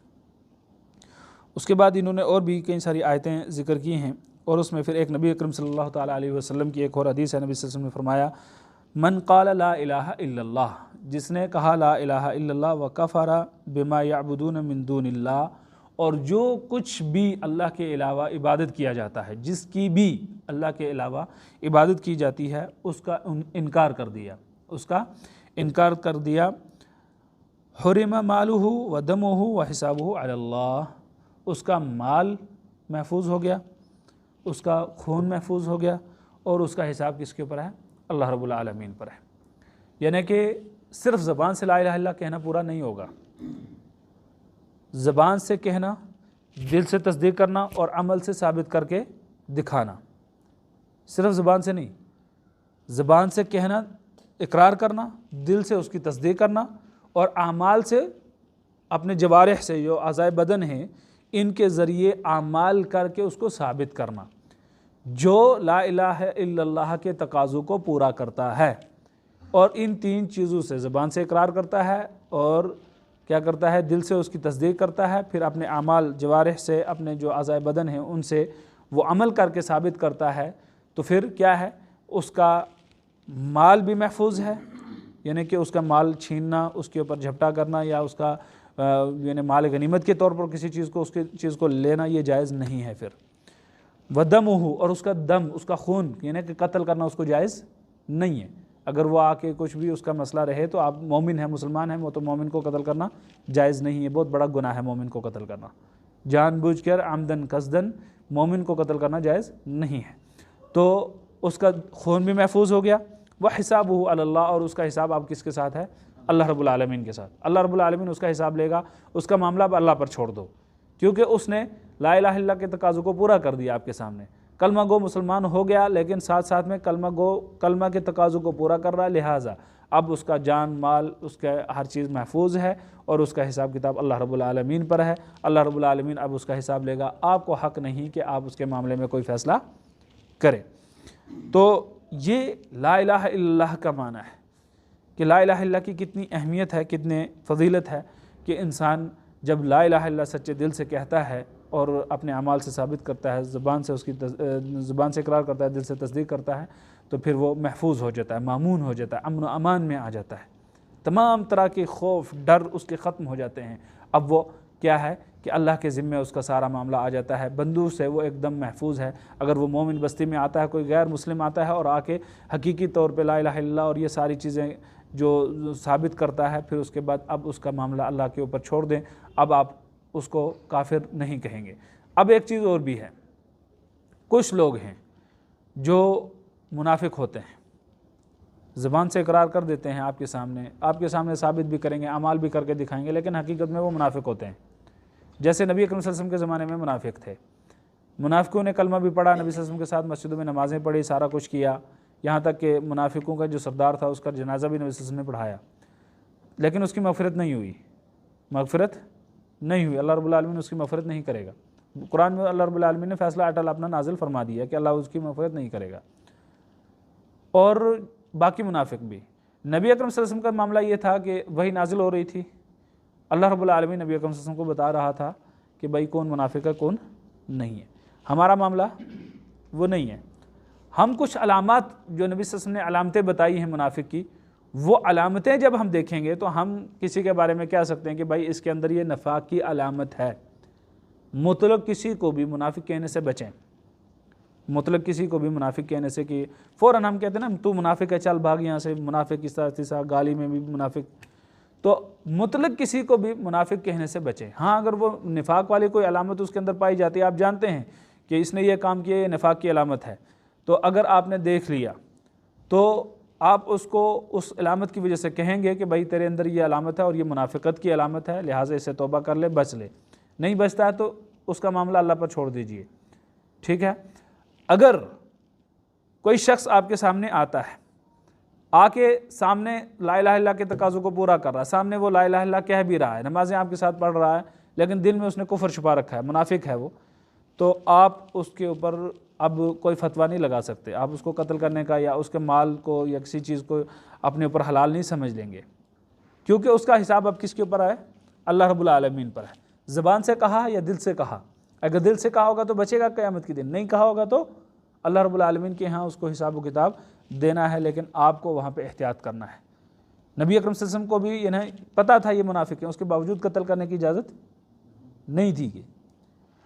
उसके बाद इन्होंने और भी कई सारी आयतें ज़िक्र की हैं, और उसमें फिर एक नबी अकरम सल्लल्लाहु ताला अलैहि वसल्लम की एक और हदीस है। नबी सल्लल्लाहु अलैहि वसल्लम ने फरमाया, मन क़ाल ला इलाहा इल्लल्लाह, जिसने कहा ला इलाहा इल्लल्लाह, व कफ़रा बिमा यअबुदून मिन दूनिल्लाह, और जो कुछ भी अल्लाह के अलावा इबादत किया जाता है, जिसकी भी अल्लाह के अलावा इबादत की जाती है, उसका इनकार कर दिया, उसका इनकार कर दिया। हुरिमा मालुहु व दमुहु व हिसाबुहु अलल्लाह, उसका माल महफूज हो गया, उसका खून महफूज हो गया, और उसका हिसाब किसके ऊपर है? अल्लाह रब्बुल आलमीन पर है। यानी कि सिर्फ ज़बान से ला इलाहा इल्लल्लाह कहना पूरा नहीं होगा, ज़बान से कहना, दिल से तस्दीक करना और अमल से साबित करके दिखाना। सिर्फ ज़बान से नहीं, ज़बान से कहना, इकरार करना, दिल से उसकी तस्दीक करना, और आमाल से अपने जवारिह से जो अज़ाए बदन हैं इनके ज़रिए आमाल करके उसको साबित करना, जो ला इलाहा इल्लल्लाह के तकाज़ों को पूरा करता है। और इन तीन चीज़ों से, ज़बान से इकरार करता है, और क्या करता है? दिल से उसकी तस्दीक करता है, फिर अपने आमाल जवारिह से, अपने जो अज़ाए बदन हैं उनसे वो अमल करके साबित करता है, तो फिर क्या है? उसका माल भी महफूज है, यानी कि उसका माल छीनना, उसके ऊपर झपटा करना, या उसका यानी माल गनीमत के तौर पर किसी चीज़ को, उसकी चीज़ को लेना, ये जायज़ नहीं है। फिर वदमुहु, और उसका दम, उसका खून यानी कि कत्ल करना उसको जायज़ नहीं है। अगर वो आके कुछ भी उसका मसला रहे तो आप मोमिन है, मुसलमान है, वो तो मोमिन को कत्ल करना जायज़ नहीं है, बहुत बड़ा गुनाह है मोमिन को कत्ल करना, जानबूझकर आमदन कसदन मोमिन को कत्ल करना जायज़ नहीं है। तो उसका खून भी महफूज हो गया। वह हिसाबुहु अल्लाह, और उसका हिसाब आप किसके साथ है? अल्लाह रब्बुल आलमीन के साथ। अल्लाह रब्बुल आलमीन उसका हिसाब लेगा, उसका मामला अब अल्लाह पर छोड़ दो, क्योंकि उसने ला इलाहा इल्लल्लाह के तकाज़ों को पूरा कर दिया आपके सामने। कलमा गो मुसलमान हो गया, लेकिन साथ साथ में कलमा के तकाज़ों को पूरा कर रहा है, लिहाजा अब उसका जान माल, उसका हर चीज़ महफूज है और उसका हिसाब किताब अल्लाह रब्बुल आलमीन पर है। अल्लाह रब्बुल आलमीन अब उसका हिसाब लेगा, आपको हक़ नहीं कि आप उसके मामले में कोई फ़ैसला करें। तो ये ला इलाहा इल्लल्लाह का माना है कि ला इलाहा इल्लल्लाह की कितनी अहमियत है, कितने फ़जीलत है कि इंसान जब ला इलाहा इल्लल्लाह सच्चे दिल से कहता है और अपने अमाल से साबित करता है, ज़ुबान से इकरार करता है, दिल से तस्दीक करता है, तो फिर वो महफूज हो जाता है, मामून हो जाता है, अमन व अमान में आ जाता है, तमाम तरह के खौफ डर उसके ख़त्म हो जाते हैं। अब वो क्या है कि अल्लाह के ज़िम्मे उसका सारा मामला आ जाता है, बंदूक से वो एकदम महफूज है। अगर वो मोमिन बस्ती में आता है, कोई गैर मुस्लिम आता है और आके हकीकी तौर पे ला इलाहा इल्लल्लाह और ये सारी चीज़ें जो साबित करता है, फिर उसके बाद अब उसका मामला अल्लाह के ऊपर छोड़ दें, अब आप उसको काफिर नहीं कहेंगे। अब एक चीज़ और भी है, कुछ लोग हैं जो मुनाफिक होते हैं, ज़बान से इकरार कर देते हैं आपके सामने साबित भी करेंगे, अमाल भी करके दिखाएंगे, लेकिन हकीकत में वो मुनाफिक होते हैं। जैसे नबी अकरम सल्लल्लाहु अलैहि वसल्लम के ज़माने में मुनाफिक थे, मुनाफिकों ने कलमा भी पढ़ा, नबी सल्लल्लाहु अलैहि वसल्लम के साथ मस्जिदों में नमाज़ें पढ़ी, सारा कुछ किया, यहाँ तक कि मुनाफिकों का जो सरदार था उसका जनाजा भी नबी सल्लल्लाहु अलैहि वसल्लम ने पढ़ाया, लेकिन उसकी मग़फ़िरत नहीं हुई, अल्लाह रब्बुल आलमीन उसकी मग़फ़िरत नहीं करेगा। कुरान में अल्लाह रब्बुल आलमीन ने फ़ैसला अटल अपना नाजिल फरमा दिया कि अल्लाह उसकी मग़फ़िरत नहीं करेगा। और बाकी मुनाफिक भी, नबी अकरम सल्लल्लाहु अलैहि वसल्लम का मामला ये था कि वही नाजिल हो रही थी, अल्लाह रब्बुल आलमीन नबी अकरम सल्लल्लाहु अलैहि वसल्लम को बता रहा था कि भाई कौन मुनाफिक है कौन नहीं है। हमारा मामला वो नहीं है। हम कुछ अलामात जो नबी सल्लल्लाहु अलैहि वसल्लम ने अलामतें बताई हैं मुनाफिक की, वो अलामतें जब हम देखेंगे तो हम किसी के बारे में कह सकते हैं कि भाई इसके अंदर ये नफाक की अलामत है। मुतलक किसी को भी मुनाफिक कहने से बचें, मुतलक किसी को भी मुनाफिक कहने से कि फ़ौरन हम कहते हैं ना तू मुनाफिक है चल भाग यहाँ से, मुनाफिक इस तरह गाली में भी मुनाफिक, तो मुतलक किसी को भी मुनाफिक कहने से बचें। हाँ, अगर वो निफाक वाली कोई अलामत उसके अंदर पाई जाती है, आप जानते हैं कि इसने ये काम किया, ये निफाक की अलामत है, तो अगर आपने देख लिया तो आप उसको उस अलामत की वजह से कहेंगे कि भाई तेरे अंदर ये अलामत है और ये मुनाफिकत की अलामत है, लिहाजा इससे तौबा कर ले, बच ले। नहीं बचता है तो उसका मामला अल्लाह पर छोड़ दीजिए, ठीक है। अगर कोई शख्स आपके सामने आता है, आके सामने ला इलाहा इल्लल्लाह के तकाज़ों को पूरा कर रहा है, सामने वो ला इलाहा इल्लल्लाह कह भी रहा है, नमाज़ें आपके साथ पढ़ रहा है, लेकिन दिल में उसने कुफ्र छुपा रखा है, मुनाफिक है वो, तो आप उसके ऊपर अब कोई फतवा नहीं लगा सकते। आप उसको कत्ल करने का या उसके माल को या किसी चीज़ को अपने ऊपर हलाल नहीं समझ लेंगे, क्योंकि उसका हिसाब अब किसके ऊपर है? अल्लाह रब्बुल आलमीन पर है। ज़बान से कहा या दिल से कहा, अगर दिल से कहा होगा तो बचेगा क़यामत के दिन, नहीं कहा होगा तो अल्लाह रब्बुल आलमीन के यहाँ उसको हिसाब व किताब देना है, लेकिन आपको वहाँ पे एहतियात करना है। नबी अकरम सल्लल्लाहु अलैहि वसल्लम को भी इन्हें पता था ये मुनाफिक है, उसके बावजूद कत्ल करने की इजाज़त नहीं थी कि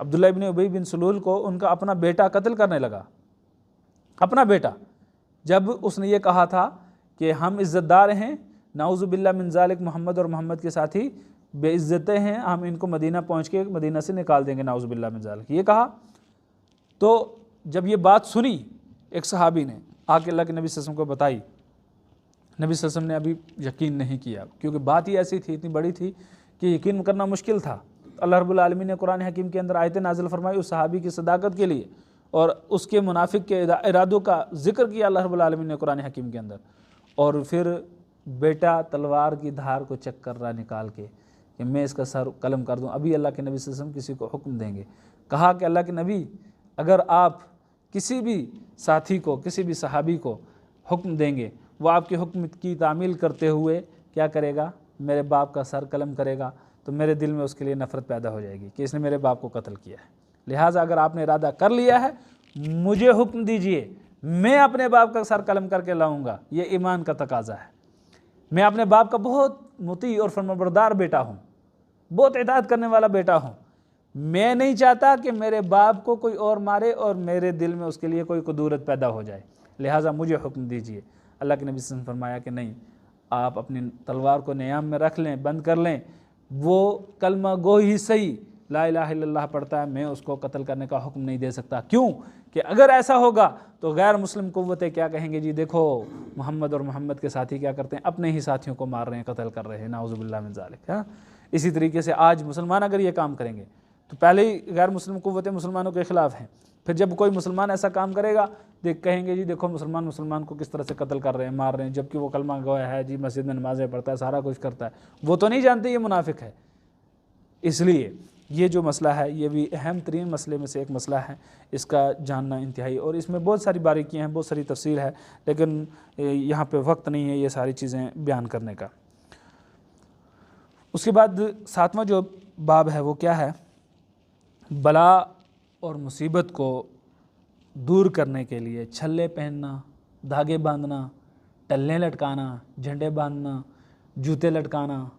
अब्दुल्लाह इब्न उबई बिन सलूल को उनका अपना बेटा कत्ल करने लगा, अपना बेटा, जब उसने ये कहा था कि हम इज़्ज़तदार हैं, नाउज़ु बिल्लाह मिन ज़ालिक, मोहम्मद और मोहम्मद के साथी बेइज्जतें हैं, हम इनको मदीना पहुँच के मदीना से निकाल देंगे, नाउज़ु बिल्लाह मिन ज़ालिक, ये कहा। तो जब ये बात सुनी एक सहाबी ने आके अल्लाह के नबी सल्लल्लाहु अलैहि वसल्लम को बताई, नबी सल्लल्लाहु अलैहि वसल्लम ने अभी यकीन नहीं किया, क्योंकि बात ही ऐसी थी, इतनी बड़ी थी कि यकीन करना मुश्किल था। अल्लाह रब्बुल आलमीन ने कुरान हकीम के अंदर आयतें नाज़िल फरमाई उस सहाबी की सदाकत के लिए, और उसके मुनाफिक के इरादों का जिक्र किया अल्लाह रब्बुल आलमीन ने कुरान हकीम के अंदर, और फिर बेटा तलवार की धार को चेक कर रहा निकाल के कि मैं इसका सर कलम कर दूं। अभी अल्लाह के नबी सल्लल्लाहु अलैहि वसल्लम किसी को हुक्म देंगे, कहा कि अल्लाह के नबी अगर आप किसी भी साथी को, किसी भी सहाबी को हुक्म देंगे, वो आपके हुक्म की तामील करते हुए क्या करेगा? मेरे बाप का सर कलम करेगा, तो मेरे दिल में उसके लिए नफ़रत पैदा हो जाएगी कि इसने मेरे बाप को कत्ल किया है। लिहाजा अगर आपने इरादा कर लिया है, मुझे हुक्म दीजिए, मैं अपने बाप का सर कलम करके लाऊंगा, ये ईमान का तकाजा है। मैं अपने बाप का बहुत मुती और फरमाबरदार बेटा हूँ, बहुत इताअत करने वाला बेटा हूँ, मैं नहीं चाहता कि मेरे बाप को कोई और मारे और मेरे दिल में उसके लिए कोई कुदूरत पैदा हो जाए, लिहाजा मुझे हुक्म दीजिए। अल्लाह के नबी सल्लल्लाहु अलैहि वसल्लम फरमाया कि नहीं, आप अपनी तलवार को नियाम में रख लें, बंद कर लें, वो कलमा गो ही सही ला इलाहा इल्लल्लाह पढ़ता है, मैं उसको कत्ल करने का हुक्म नहीं दे सकता। क्यों कि अगर ऐसा होगा तो गैर मुस्लिम कुव्वतें क्या कहेंगे, जी देखो मोहम्मद और मोहम्मद के साथी क्या करते हैं, अपने ही साथियों को मार रहे हैं, कत्ल कर रहे हैं, नाउज़ुबिल्लाह मिन ज़ालिक। हाँ, इसी तरीके से आज मुसलमान अगर ये काम करेंगे तो पहले ही गैर मुस्लिम कुव्वतें मुसलमानों के ख़िलाफ़ हैं, फिर जब कोई मुसलमान ऐसा काम करेगा देख कहेंगे जी देखो मुसलमान को किस तरह से कत्ल कर रहे हैं, मार रहे हैं, जबकि वो कलमा गवाह है जी, मस्जिद में नमाज़ें पढ़ता है, सारा कुछ करता है, वो तो नहीं जानते ये मुनाफिक है। इसलिए ये जो मसला है ये भी अहम तरीन मसले में से एक मसला है, इसका जानना इंतहाई, और इसमें बहुत सारी बारीकियाँ हैं, बहुत सारी तफसील है, लेकिन यहाँ पे वक्त नहीं है ये सारी चीज़ें बयान करने का। उसके बाद 7वां जो बाब है वो क्या है, बला और मुसीबत को दूर करने के लिए छल्ले पहनना, धागे बांधना, टल्ले लटकाना, झंडे बांधना, जूते लटकाना,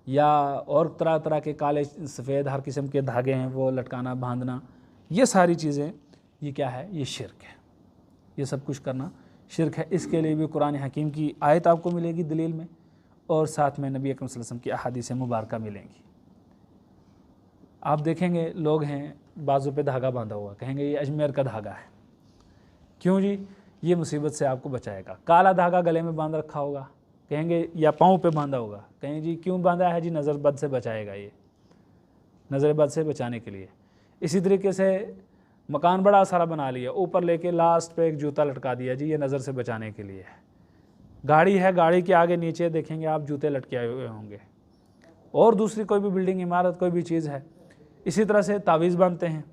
या और तरह तरह के काले सफ़ेद हर किस्म के धागे हैं वो लटकाना बांधना, ये सारी चीज़ें ये क्या है, ये शिरक है। ये सब कुछ करना शिरक है। इसके लिए भी कुरान हकीम की आयत आपको मिलेगी दलील में, और साथ में नबी अकरम सल्लल्लाहु अलैहि वसल्लम की अहादीस मुबारका मिलेंगी। आप देखेंगे लोग हैं बाजू पे धागा बांधा हुआ, कहेंगे ये अजमेर का धागा है, क्यों जी, ये मुसीबत से आपको बचाएगा। काला धागा गले में बांध रखा होगा, कहेंगे या पाँव पे बांधा होगा, कहेंगे जी क्यों बांधा है, जी नज़र बद से बचाएगा, ये नज़र बद से बचाने के लिए। इसी तरीके से मकान बड़ा सारा बना लिया, ऊपर लेके लास्ट पे एक जूता लटका दिया, जी ये नज़र से बचाने के लिए है। गाड़ी है, गाड़ी के आगे नीचे देखेंगे आप जूते लटके आए हुए होंगे, और दूसरी कोई भी बिल्डिंग, इमारत, कोई भी चीज़ है। इसी तरह से तावीज़ बांधते हैं,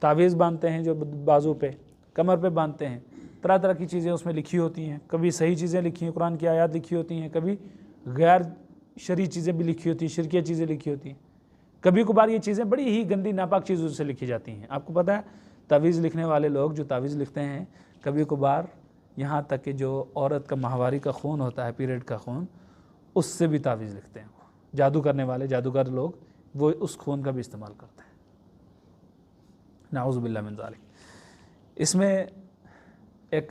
तावीज़ बांधते हैं जो बाजू पे, कमर पे बांधते हैं, तरह तरह की चीज़ें उसमें लिखी होती हैं, कभी सही चीज़ें लिखी हैं, कुरान की आयत लिखी होती हैं, कभी गैर शरई चीज़ें भी लिखी होती हैं, शिरकिया चीज़ें लिखी होती हैं, कभी कभार ये चीज़ें बड़ी ही गंदी नापाक चीज़ों से लिखी जाती हैं। आपको पता है तावीज़ लिखने वाले लोग जो तावीज़ लिखते हैं, कभी कभार यहाँ तक कि जो औरत का माहवारी का खून होता है, पीरियड का खून, उससे भी तावीज़ लिखते हैं। जादू करने वाले जादूगर लोग वो उस खून का भी इस्तेमाल करते हैं, नाउज़ुबिल्लाह मिन ज़ालिक। इसमें एक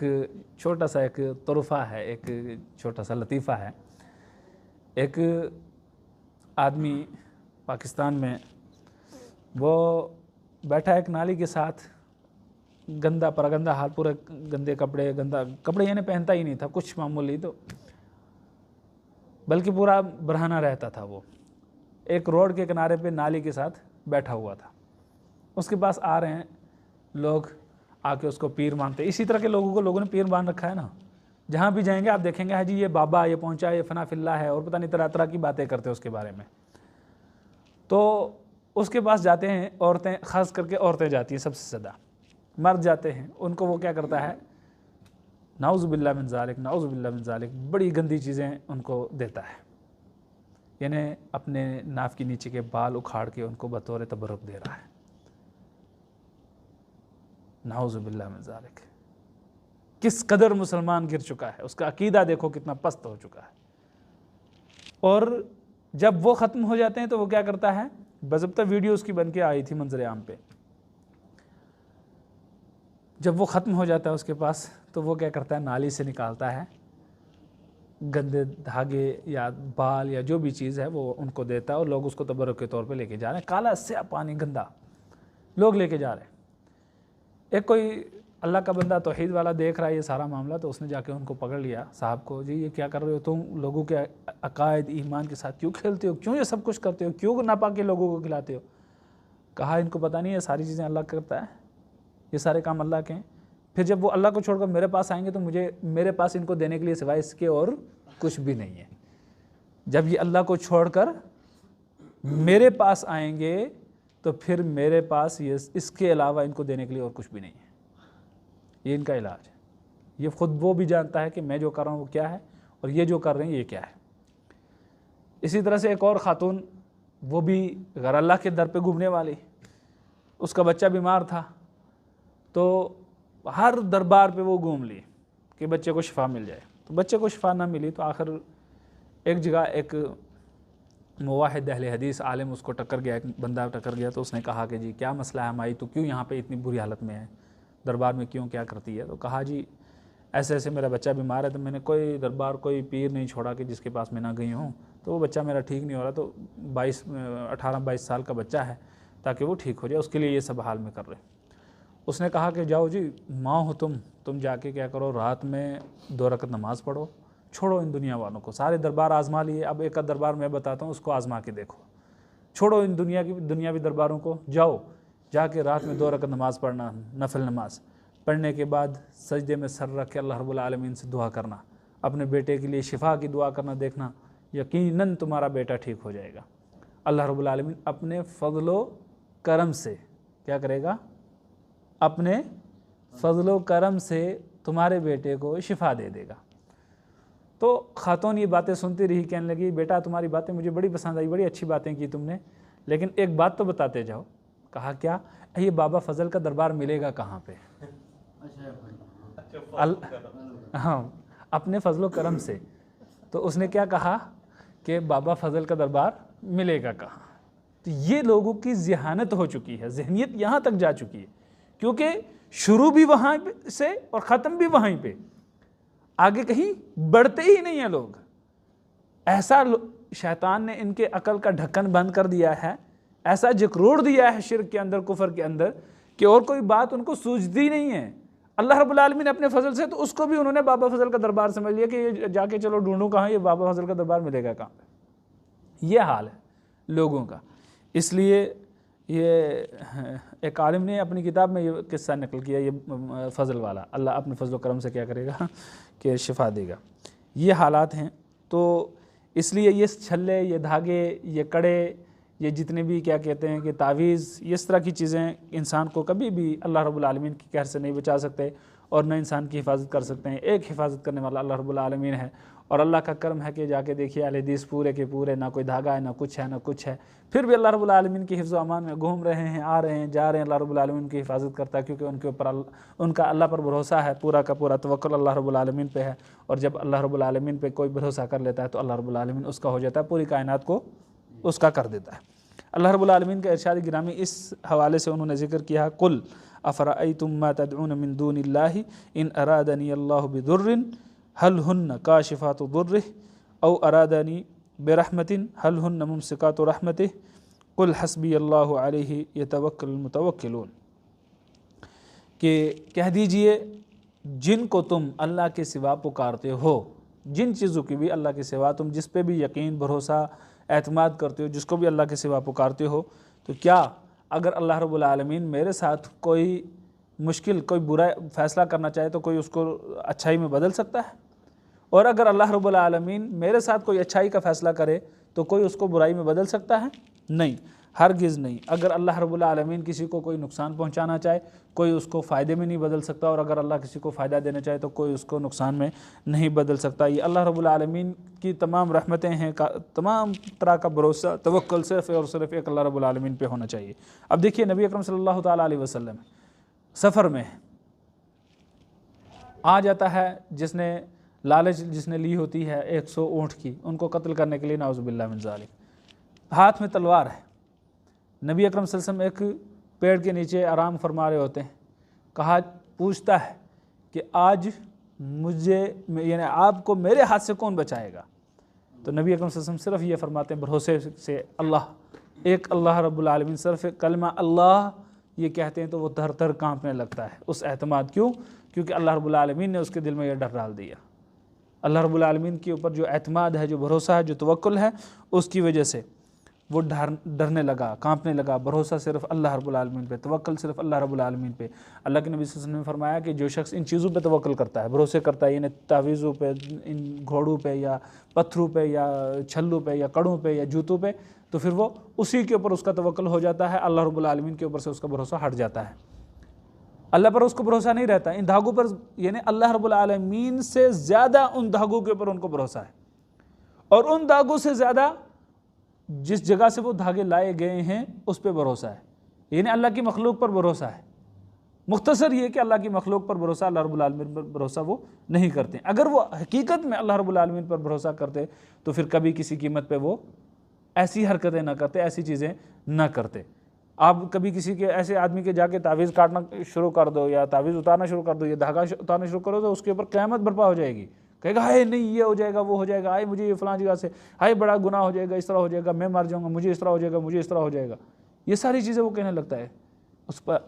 छोटा सा एक तोहफ़ा है, एक छोटा सा लतीफ़ा है। एक आदमी पाकिस्तान में वो बैठा एक नाली के साथ, गंदा परगंदा हाल, पूरे गंदे कपड़े, गंदा कपड़े यानी पहनता ही नहीं था कुछ मामूली, तो बल्कि पूरा बरहाना रहता था। वो एक रोड के किनारे पे नाली के साथ बैठा हुआ था। उसके पास आ रहे हैं लोग, आके उसको पीर मानते। इसी तरह के लोगों को लोगों ने पीर मान रखा है ना, जहाँ भी जाएंगे आप देखेंगे है जी ये बाबा, ये पहुँचा, ये फना फिल्ला है, और पता नहीं तरह तरह की बातें करते हैं उसके बारे में। तो उसके पास जाते हैं औरतें, ख़ास करके औरतें जाती हैं सबसे ज़्यादा, मर्द जाते हैं, उनको वो क्या करता है, नाउज़ुबिल्लाह मिन ज़ालिक, नाउज़ुबिल्लाह मिन ज़ालिक, बड़ी गंदी चीज़ें उनको देता है, यानी अपने नाफ के नीचे के बाल उखाड़ के उनको बतौर तबरुक दे रहा है, नाउज़ुबिल्लाह मिन ज़ालिक। किस कदर मुसलमान गिर चुका है, उसका अकीदा देखो कितना पस्त हो चुका है। और जब वो ख़त्म हो जाते हैं तो वो क्या करता है, बज़ब्ता वीडियो उसकी बन के आई थी मंजर आम पे, जब वो ख़त्म हो जाता है उसके पास तो वो क्या करता है, नाली से निकालता है गंदे धागे या बाल या जो भी चीज़ है वो उनको देता है, और लोग उसको तबरुक के तौर पे लेके जा रहे हैं। काला से पानी गंदा लोग लेके जा रहे हैं। एक कोई अल्लाह का बंदा तौहीद वाला देख रहा है ये सारा मामला, तो उसने जाके उनको पकड़ लिया, साहब को, जी ये क्या कर रहे हो तुम, लोगों के अकायद ईमान के साथ क्यों खेलते हो, क्यों ये सब कुछ करते हो, क्यों नापाक के लोगों को खिलाते हो। कहा इनको पता नहीं है सारी चीज़ें अल्लाह करता है, ये सारे काम अल्लाह के हैं। फिर जब वो अल्लाह को छोड़कर मेरे पास आएंगे तो मेरे पास इनको देने के लिए सिवाय इसके और कुछ भी नहीं है। जब ये अल्लाह को छोड़कर मेरे पास आएंगे तो फिर मेरे पास ये इसके अलावा इनको देने के लिए और कुछ भी नहीं है। ये इनका इलाज है। ये ख़ुद वो भी जानता है कि मैं जो कर रहा हूँ वो क्या है, और ये जो कर रहे हैं ये क्या है। इसी तरह से एक और ख़ातून, वो भी गैर अल्लाह के दर पे घूमने वाली, उसका बच्चा बीमार था, तो हर दरबार पे वो घूम ली कि बच्चे को शिफा मिल जाए। तो बच्चे को शिफा ना मिली तो आखिर एक जगह एक मुवाहिद अहले हदीस आलिम उसको टक्कर गया, एक बंदा टक्कर गया, तो उसने कहा कि जी क्या मसला है हमारी, तो क्यों यहाँ पे इतनी बुरी हालत में है, दरबार में क्यों, क्या करती है? तो कहा जी ऐसे ऐसे मेरा बच्चा बीमार है, तो मैंने कोई दरबार कोई पीर नहीं छोड़ा कि जिसके पास मैं ना गई हूँ, तो वो बच्चा मेरा ठीक नहीं हो रहा, तो 18-22 साल का बच्चा है, ताकि वो ठीक हो जाए, उसके लिए ये सब हाल में कर रहे। उसने कहा कि जाओ जी, माँ हो तुम जाके क्या करो, रात में 2 रकत नमाज़ पढ़ो, छोड़ो इन दुनिया वालों को, सारे दरबार आजमा लिए, अब एक दरबार मैं बताता हूँ, उसको आजमा के देखो, छोड़ो इन दुनियावी दरबारों को, जाओ जाके रात में 2 रकत नमाज़ पढ़ना, नफल नमाज पढ़ने के बाद सजदे में सर रख के अल्लाह रब्बुल आलमीन से दुआ करना, अपने बेटे के लिए शिफा की दुआ करना, देखना यकीनन तुम्हारा बेटा ठीक हो जाएगा। अल्लाह रब्बुल आलमीन अपने फजलो करम से क्या करेगा, अपने फजलो करम से तुम्हारे बेटे को शिफा दे देगा। तो खातून ये बातें सुनती रही, कहने लगी बेटा तुम्हारी बातें मुझे बड़ी पसंद आई, बड़ी अच्छी बातें की तुमने, लेकिन एक बात तो बताते जाओ। कहा क्या? ये बाबा फजल का दरबार मिलेगा कहाँ पे? हाँ, अपने फजलो करम से। तो उसने क्या कहा कि बाबा फजल का दरबार मिलेगा कहाँ? तो ये लोगों की ज़हानत हो चुकी है, जहनीत यहाँ तक जा चुकी है, क्योंकि शुरू भी वहाँ से और ख़त्म भी वहीं पे, आगे कहीं बढ़ते ही नहीं है लोग। ऐसा शैतान ने इनके अकल का ढक्कन बंद कर दिया है, ऐसा जकरोड़ दिया है शिर्क के अंदर, कुफर के अंदर, कि और कोई बात उनको सूझती नहीं है। अल्लाह रब्बुल आलमीन अपने फजल से, तो उसको भी उन्होंने बाबा फजल का दरबार समझ लिया कि ये जाके चलो ढूंढूं कहाँ, ये बाबा फजल का दरबार मिलेगा कहाँ पे। ये हाल है लोगों का। इसलिए ये एक आलिम ने अपनी किताब में ये किस्सा नकल किया, ये फजल वाला, अल्लाह अपने फजल करम से क्या करेगा कि शिफा देगा। ये हालात हैं। तो इसलिए ये छल्ले, ये धागे, ये कड़े, ये जितने भी क्या कहते हैं कि तावीज़, इस तरह की चीज़ें इंसान को कभी भी अल्लाह रब्बुल आलमीन की कहर से नहीं बचा सकते और न इंसान की हिफाजत कर सकते हैं। एक हिफाजत करने वाला अल्लाह रब्बुल आलमीन है, और अल्लाह का करम है कि जाके देखिए अहले हदीस पूरे के पूरे, ना कोई धागा है, ना कुछ है, ना कुछ है, फिर भी अल्लाह रब्बुल आलमीन की हिफ्ज़ व अमान में घूम रहे हैं, आ रहे हैं, जा रहे हैं। अल्लाह रब्बुल आलमीन की हिफाजत करता है, क्योंकि उनके ऊपर उनका अल्लाह पर भरोसा है, पूरा का पूरा तवक्कुल अल्लाह रब्बुल आलमीन पे है। और जब अल्लाह रब्बुल आलमीन पे कोई भरोसा कर लेता है तो अल्लाह रब्बुल आलमीन उसका हो जाता है, पूरी कायनात को उसका कर देता है। अल्लाह रब्बुल आलमीन का इरशाद गिरामी इस हवाले से उन्होंने जिक्र किया, कुल अफ़रअयतुम मा तदऊन मिन दूनिल्लाहि इन अरादनी अल्लाहु बिदुर्रिन हल हुन्न काशिफातु दुर्रिहि औ अरादनी बिरहमतिन हल हुन्न मुमसिकातु रहमतिहि कुल हस्बी अल्लाहु अलैहि यतवक्कलुल मुतवक्किलून। कि कह दीजिए जिनको तुम अल्लाह के सिवा पुकारते हो, जिन चीज़ों की भी अल्लाह के सिवा तुम जिस पे भी यकीन, भरोसा, एतमाद करते हो, जिसको भी अल्लाह के सिवा पुकारते हो, तो क्या अगर अल्लाह रब्बुल आलमीन मेरे साथ कोई मुश्किल, कोई बुरा फ़ैसला करना चाहे तो कोई उसको अच्छाई में बदल सकता है? और अगर अल्लाह रब्बुल आलमीन मेरे साथ कोई अच्छाई का फ़ैसला करे तो कोई उसको बुराई में बदल सकता है? नहीं, हरगिज़ नहीं। अगर अल्लाह रब्बुल आलमीन किसी को कोई नुकसान पहुंचाना चाहे, कोई उसको फ़ायदे में नहीं बदल सकता, और अगर अल्लाह किसी को फ़ायदा देना चाहे तो कोई उसको नुकसान में नहीं बदल सकता। ये अल्लाह रब्बुल आलमीन की तमाम रहमतें हैं, तमाम तरह का भरोसा, तवक्कुल सिर्फ़ और सिर्फ एक अल्लाह रब्बुल आलमीन पे होना चाहिए। अब देखिए नबी अकरम सल्लल्लाहु ताला अलैहि वसल्लम सफ़र में आ जाता है, जिसने लालच जिसने ली होती है 100 ऊँट की, उनको कत्ल करने के लिए, नाउज़ुबिल्लाह मिन ज़ालिक, हाथ में तलवार है। नबी अकरम सल्लल्लाहु अलैहि वसल्लम एक पेड़ के नीचे आराम फरमा रहे होते हैं। कहा, पूछता है कि आज मुझे, यानी आपको मेरे हाथ से कौन बचाएगा? तो नबी अकरम सल्लल्लाहु अलैहि वसल्लम सिर्फ ये फरमाते हैं भरोसे से, अल्लाह, एक अल्लाह रब्बुल आलमीन, सिर्फ कलमा अल्लाह ये कहते हैं तो वो थर थर काँपने लगता है उस एतमाद। क्यों? क्योंकि अल्लाह रब्बुल आलमीन ने उसके दिल में यह डर डाल दिया। अल्लाह रब्बुल आलमीन के ऊपर जो एतमाद है, जो भरोसा है, जो तवक्कुल है, उसकी वजह से वो डरने लगा, कांपने लगा। भरोसा सिर्फ अल्लाह रब्बुल आलमीन पे, तवक्कुल सिर्फ अल्लाह रब्बुल आलमीन पे। अल्लाह के नबी सल्लल्लाहु अलैहि वसल्लम ने फरमाया कि जो शख्स इन चीज़ों पे तवक्कुल करता है, भरोसे करता है, यानी तावीज़ों पे, इन घोड़ों पे या पत्थरों पे या छल्लों पे या कड़ों पे या जूतों पे, तो फिर वो उसी के ऊपर उसका तवक्कुल हो जाता है, अल्लाह रब्बुल आलमीन के ऊपर से उसका भरोसा हट जाता है। अल्लाह पर उसको भरोसा नहीं रहता, इन धागों पर, यानी अल्लाह रब्बुल आलमीन से ज़्यादा उन धागों के ऊपर उनको भरोसा है, और उन धागों से ज़्यादा जिस जगह से वो धागे लाए गए हैं उस पर भरोसा है, यानी अल्लाह की मखलूक पर भरोसा है। मुख्तसर ये कि अल्लाह की मखलूक पर भरोसा, अल्लाह रब्बुल आलमीन पर भरोसा वो नहीं करते। अगर वो हकीकत में अल्लाह रब्बुल आलमीन पर भरोसा करते तो फिर कभी किसी कीमत पे वो ऐसी हरकतें ना करते, ऐसी चीज़ें ना करते। आप कभी किसी के ऐसे आदमी के जाके तावीज़ काटना शुरू कर दो या तावीज़ उतारना शुरू कर दो, ये धागा उतारना शुरू करो, तो उसके ऊपर क़यामत बर्पा हो जाएगी। कहेगा हाय नहीं ये हो जाएगा, वो हो जाएगा, हाय मुझे ये फलां जगह से, हाय बड़ा गुनाह हो जाएगा, इस तरह हो जाएगा, मैं मर जाऊँगा, मुझे इस तरह हो जाएगा, मुझे इस तरह हो जाएगा। ये सारी चीज़ें वो कहने लगता है।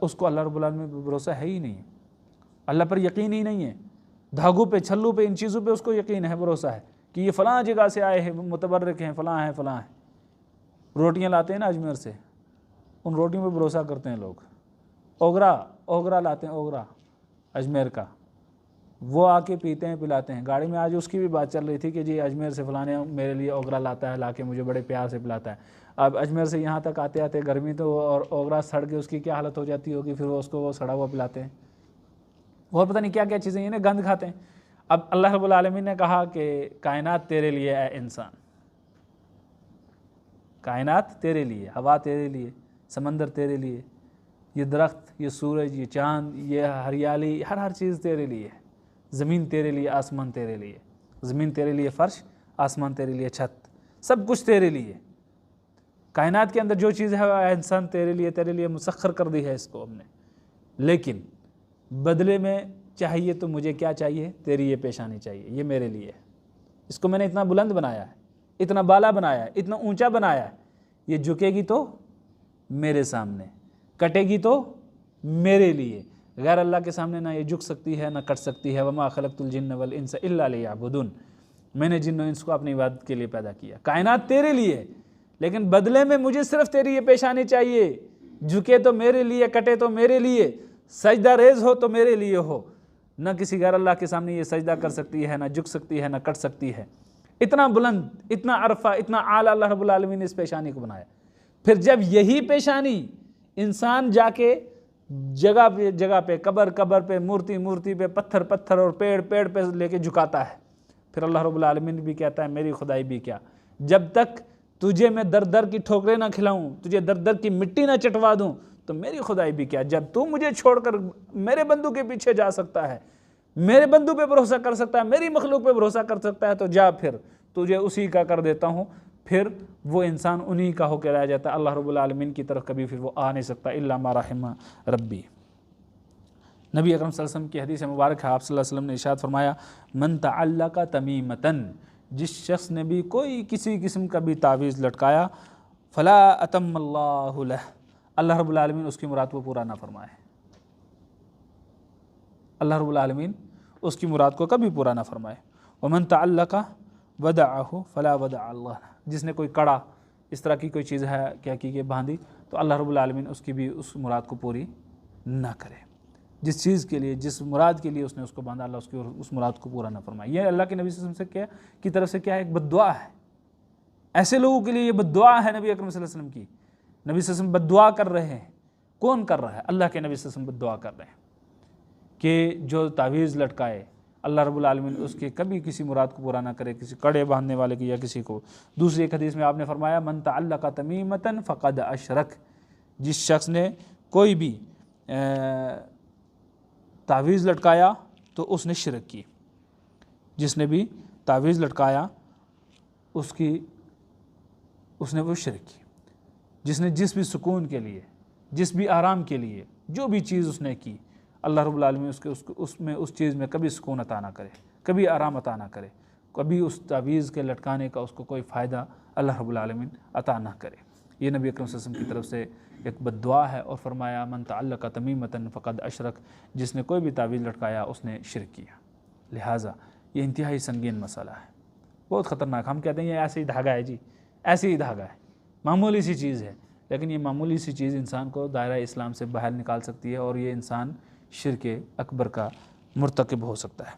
उसको अल्लाह रब्बुल आलमीन पे भरोसा है ही नहीं है, अल्लाह पर यकीन ही नहीं है। धागों पे, छल्लू पे, इन चीज़ों पे उसको यकीन है, भरोसा है कि ये फ़लाँ जगह से आए हैं, मुतबर्रिक हैं, फ़लाँ हैं, फ़लाँ हैं। रोटियाँ लाते हैं ना अजमेर से, उन रोटियों पे भरोसा करते हैं लोग। ओगरा लाते हैं, ओगरा अजमेर का, वो आके पीते हैं, पिलाते हैं। गाड़ी में आज उसकी भी बात चल रही थी कि जी अजमेर से फ़लाने मेरे लिए ओगरा लाता है, लाके मुझे बड़े प्यार से पिलाता है। अब अजमेर से यहाँ तक आते आते गर्मी तो, और ओगरा सड़ के उसकी क्या हालत हो जाती होगी, फिर वो उसको वो सड़ा हुआ पिलाते हैं, और पता नहीं क्या क्या चीज़ें, इन्हें गंद खाते हैं। अब अल्लाह रब्बुल आलमीन ने कहा कि कायनात तेरे लिए है इंसान, कायनात तेरे लिए, हवा तेरे लिए, समंदर तेरे लिए, ये दरख्त, ये सूरज, ये चाँद, ये हरियाली, हर चीज़ तेरे लिए है। ज़मीन तेरे लिए, आसमान तेरे लिए, ज़मीन तेरे लिए फ़र्श, आसमान तेरे लिए छत, सब कुछ तेरे लिए। कायनात के अंदर जो चीज़ है इंसान तेरे लिए मुसख्खर कर दी है इसको हमने। लेकिन बदले में चाहिए तो मुझे क्या चाहिए, तेरी ये पेशानी चाहिए, ये मेरे लिए है। इसको मैंने इतना बुलंद बनाया है, इतना बाला बनाया है, इतना ऊंचा बनाया है, ये झुकेगी तो मेरे सामने, कटेगी तो मेरे लिए। गैर अल्लाह के सामने ना ये झुक सकती है ना कट सकती है। वमा खलक़तुल जिन्न वल इंस इल्ला लियअबुदून, मैंने जिन्न और इंस को अपनी इबादत के लिए पैदा किया। कायनात तेरे लिए है, लेकिन बदले में मुझे सिर्फ तेरी ये पेशानी चाहिए। झुके तो मेरे लिए, कटे तो मेरे लिए, सजदा रेज हो तो मेरे लिए हो। न किसी गैर अल्लाह के सामने ये सजदा कर सकती है, ना झुक सकती है, ना कट सकती है। इतना बुलंद, इतना अरफा, इतना आला अल्लाह रब्बुल आलमीन ने इस पेशानी को बनाया। फिर जब यही पेशानी इंसान जाके जगह पे, कब्र पे, मूर्ति पे, पत्थर और पेड़ पे लेके झुकाता है, फिर अल्लाह रब्बुल आलमीन भी कहता है मेरी खुदाई भी क्या, जब तक तुझे मैं दर की ठोकरें ना खिलाऊं, तुझे दर की मिट्टी ना चटवा दूं, तो मेरी खुदाई भी क्या। जब तू मुझे छोड़कर मेरे बंदू के पीछे जा सकता है, मेरे बंदू पे भरोसा कर सकता है, मेरी मखलूक पे भरोसा कर सकता है, तो जा, फिर तुझे उसी का कर देता हूँ। फिर वो इंसान उन्हीं का होकर रह जाता है, अल्लाह रब्बुल आलमीन की तरफ कभी फिर वो आ नहीं सकता, इल्ला मा रहिमा रब्बी। नबी अकरम सल्लल्लाहु अलैहि वसल्लम की हदीस मुबारक है, आप सल्लल्लाहु अलैहि वसल्लम ने इरशाद फरमाया, मन तअल्लक़ तमीमतन, जिस शख्स ने भी कोई किसी किस्म का भी तावीज़ लटकाया, फ़ला अतम्मल्लाहु लह, अल्लाह रब्बुल आलमीन उसकी मुराद को पूरा ना फरमाए। अल्लाह रब्बुल आलमीन उसकी मुराद को कभी पूरा ना फरमाए। वमन तअल्लक़ वदअहु फ़ला वदअल्लाह, जिसने कोई कड़ा इस तरह की कोई चीज़ है क्या की बांधी, तो अल्लाह रब्बुल आलमीन उसकी भी उस मुराद को पूरी ना करे। जिस चीज़ के लिए, जिस मुराद के लिए उसने उसको बांधा, अल्लाह उसकी उस मुराद को पूरा ना फरमाए। ये अल्लाह के नबी सल्लल्लाहु अलैहि वसल्लम की तरफ से क्या है, एक बद्दुआ है। ऐसे लोगों के लिए ये बद्दुआ है नबी अकरम सल्लल्लाहु अलैहि वसल्लम की। नबी सल्लल्लाहु अलैहि वसल्लम बद्दुआ कर रहे हैं। कौन कर रहा है? अल्लाह के नबी सल्लल्लाहु अलैहि वसल्लम बद्दुआ कर रहे हैं कि जो तावीज़ लटकाए अल्लाह रब्बुल आलमीन उसके कभी किसी मुराद को पूरा ना करे, किसी कड़े बांधने वाले की या किसी को। दूसरी एक हदीस में आपने फरमाया, मन तअल्लक़ तमीमतन फ़क़द अशरक, जिस शख्स ने कोई भी तावीज़ लटकाया तो उसने शिरक की। जिसने भी तावीज़ लटकाया उसने वो शिरक की। जिसने जिस भी सुकून के लिए, जिस भी आराम के लिए जो भी चीज़ उसने की, अल्लाह रब्बुल आलमीन उसमें उस चीज़ में कभी सुकून अता ना करे, कभी आराम अता ना करे, कभी उस तावीज़ के लटकाने का उसको कोई फ़ायदा अल्लाह रब्बुल आलमीन अता ना करे। ये नबी अकरम सल्लल्लाहु अलैहि वसल्लम की तरफ से एक बद्दुआ है। और फरमाया, मन तअल्लक़ तमीमतन फ़क़द अशरक, जिसने कोई भी तावीज़ लटकाया उसने शिरक किया। लिहाजा ये इंतहाई संगीन मसला है, बहुत ख़तरनाक। हम कहते हैं ये ऐसे ही धागा है जी, ऐसे ही धागा है, मामूली सी चीज़ है, लेकिन ये मामूली सी चीज़ इंसान को दायरा इस्लाम से बाहर निकाल सकती है और ये इंसान शिर्क अकबर का मुर्तकिब हो सकता है।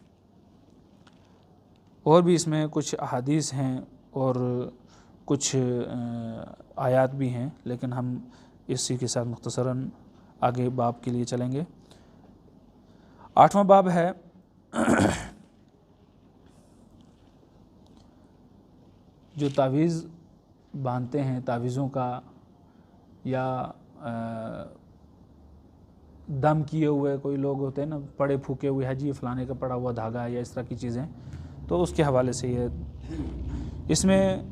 और भी इसमें कुछ अहादीस हैं और कुछ आयात भी हैं, लेकिन हम इसी के साथ मुख्तसरन आगे बाब के लिए चलेंगे। 8वां बाब है जो तावीज़ बांधते हैं, तावीज़ों का या दम किए हुए कोई लोग होते हैं ना, पड़े फूके हुए है जी फ़लाने का पड़ा हुआ धागा है या इस तरह की चीज़ें, तो उसके हवाले से ये इसमें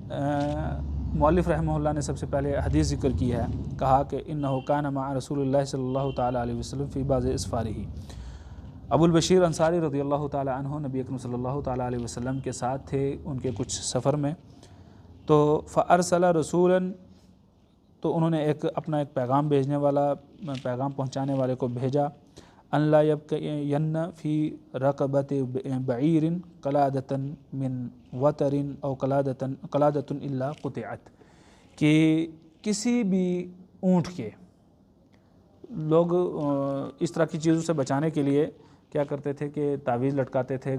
मौलिफ रहमहुल्लाह ने सबसे पहले हदीस ज़िक्र की है, कहा कि इन्नहु कान मअ रसूलिल्लाह सल्लल्लाहु ताला अलैहि वसल्लम फ़ी बाज़ इस्फ़ारिही। अबुल बशीर अंसारी रज़ियल्लाहु ताला अन्हु नबी अकरम सल्लल्लाहु ताला अलैहि वसल्लम के साथ थे उनके कुछ सफ़र में। तो फ़अरसला रसूलन, तो उन्होंने अपना एक पैगाम भेजने वाला, पैगाम पहुँचाने वाले को भेजा। अल्ला यब्कयन्न फ़ी रक़बति बईरिन कलादतन मिन वतरिन औ कलादतुन इल्ला क़ुतिअत, कि किसी भी ऊँट के, लोग इस तरह की चीज़ों से बचाने के लिए क्या करते थे कि तावीज़ लटकाते थे।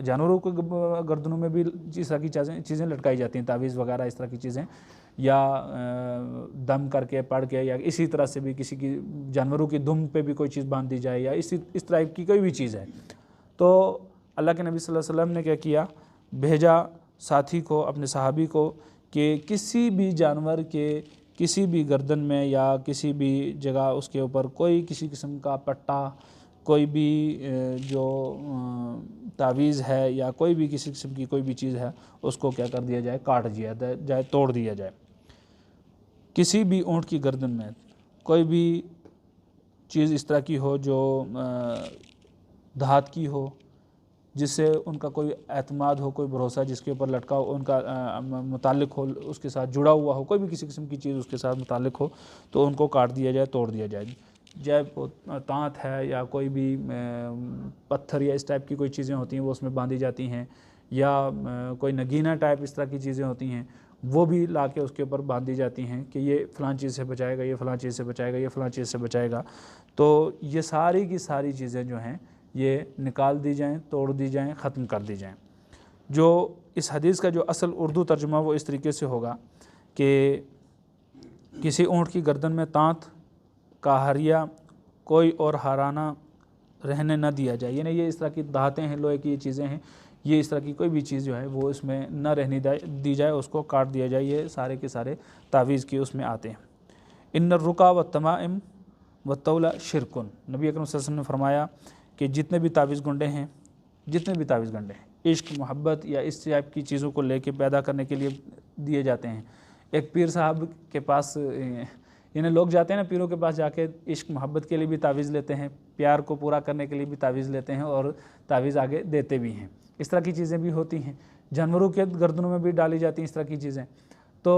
जानवरों के गर्दनों में भी इस तरह की चीज़ें लटकाई जाती हैं, तावीज़ वगैरह इस तरह की चीज़ें, या दम करके पढ़ के, या इसी तरह से भी किसी की जानवरों की दुम पे भी कोई चीज़ बांध दी जाए, या इस तरह की कोई भी चीज़ है। तो अल्लाह के नबी सल्लल्लाहु अलैहि वसल्लम ने क्या किया, भेजा साथी को, अपने सहाबी को, कि किसी भी जानवर के किसी भी गर्दन में या किसी भी जगह उसके ऊपर कोई किसी किस्म का पट्टा, कोई भी जो तावीज़ है या कोई भी किसी किस्म की कोई भी चीज़ है, उसको क्या कर दिया जाए, काट दिया जाए, तोड़ दिया जाए। किसी भी ऊँट की गर्दन में कोई भी चीज़ इस तरह की हो जो धात की हो, जिससे उनका कोई एतमाद हो, कोई भरोसा जिसके ऊपर लटका हो, उनका मुताल्लिक हो, उसके साथ जुड़ा हुआ हो, कोई भी किसी किस्म की चीज़ उसके साथ मुताल्लिक हो, तो उनको काट दिया जाए, तोड़ दिया जाए। चाहे तांत है या कोई भी पत्थर या इस टाइप की कोई चीज़ें होती हैं वो उसमें बांधी जाती हैं, या कोई नगीना टाइप इस तरह की चीज़ें होती हैं, वो भी ला के उसके ऊपर बांध दी जाती हैं कि ये फ़लाँ चीज़ से बचाएगा, ये फ़लाँ चीज़ से बचाएगा, ये फ़लाँ चीज़ से बचाएगा। तो ये सारी की सारी चीज़ें जो हैं ये निकाल दी जाएं, तोड़ दी जाएं, ख़त्म कर दी जाएं। जो इस हदीस का जो असल उर्दू तर्जुमा वो इस तरीके से होगा कि किसी ऊँट की गर्दन में तांत का हरिया कोई और हाराना रहने न दिया जाए, यानी ये इस तरह की धातें हैं, लोहे की ये चीज़ें हैं, ये इस तरह की कोई भी चीज़ जो है वो इसमें न रहने दी जाए, उसको काट दिया जाए। ये सारे के सारे तावीज़ की उसमें आते हैं। इन्नर रुका व तमाइम व तौला शिरकुन, नबी अकरम सल्लल्लाहु अलैहि वसल्लम ने फरमाया कि जितने भी तावीज़ गुंडे हैं, इश्क मोहब्बत या इस टाइप की चीज़ों को लेके पैदा करने के लिए दिए जाते हैं। एक पीर साहब के पास इन्हें लोग जाते हैं ना, पीरों के पास जाके इश्क मोहब्बत के लिए भी तावीज़ लेते हैं, प्यार को पूरा करने के लिए भी तावीज़ लेते हैं और तावीज़ आगे देते भी हैं। इस तरह की चीज़ें भी होती हैं, जानवरों के गर्दनों में भी डाली जाती हैं इस तरह की चीज़ें। तो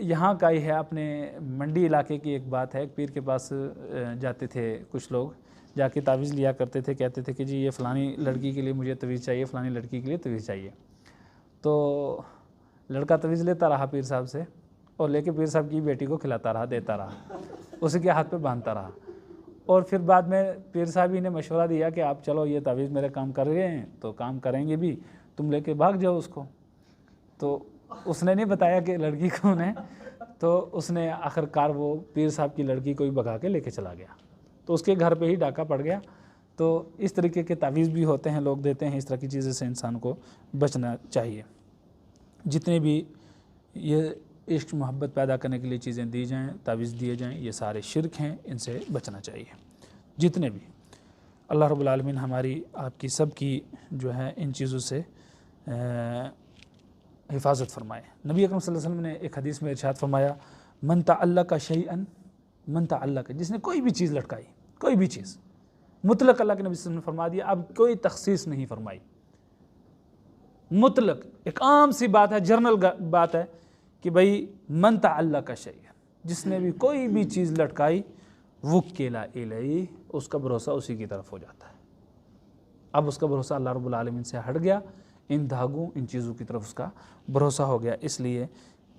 यहाँ का ही है, अपने मंडी इलाके की एक बात है। एक पीर के पास जाते थे कुछ लोग, जाके तावीज़ लिया करते थे, कहते थे कि जी ये फ़लानी लड़की के लिए मुझे तवीज़ चाहिए, फ़लानी लड़की के लिए तवीज़ चाहिए। तो लड़का तवीज़ लेता रहा पीर साहब से, और लेके पीर साहब की बेटी को खिलाता रहा, देता रहा, उसी के हाथ पे बांधता रहा। और फिर बाद में पीर साहब ही ने मशवरा दिया कि आप चलो, ये तावीज़ मेरे काम कर रहे हैं तो काम करेंगे भी, तुम लेके भाग जाओ उसको। तो उसने नहीं बताया कि लड़की कौन है, तो उसने आखिरकार वो पीर साहब की लड़की को ही भगा के लेके चला गया, तो उसके घर पे ही डाका पड़ गया। तो इस तरीके के तावीज़ भी होते हैं, लोग देते हैं। इस तरह की चीज़ों से इंसान को बचना चाहिए। जितने भी ये इश्क मोहब्बत पैदा करने के लिए चीज़ें दी जाएँ, तावीज़ दिए जाएँ, ये सारे शिरक हैं, इनसे बचना चाहिए। जितने भी, अल्लाह रब्बुल आलमीन हमारी आपकी सब की जो है इन चीज़ों से हिफाजत फरमाए। नबी अकरम सल्लल्लाहु अलैहि वसल्लम ने एक हदीस में इरशाद फरमाया, मन तअल्लक़ शैअन, मन तअल्लक़, जिसने कोई भी चीज़ लटकाई, कोई भी चीज़ मुतलक, अल्लाह के नबी सल्लल्लाहु अलैहि वसल्लम ने फरमा दिया, अब कोई तखसीस नहीं फरमाई, मुतलक एक आम सी बात है, जर्नल बात है कि भाई मन तअल्लक़ शैअन, जिसने भी कोई भी चीज़ लटकाई, वुक्किला इलैहि, उसका भरोसा उसी की तरफ हो जाता है। अब उसका भरोसा अल्लाह रब्बुल आलमीन से हट गया, इन धागों, इन चीज़ों की तरफ उसका भरोसा हो गया। इसलिए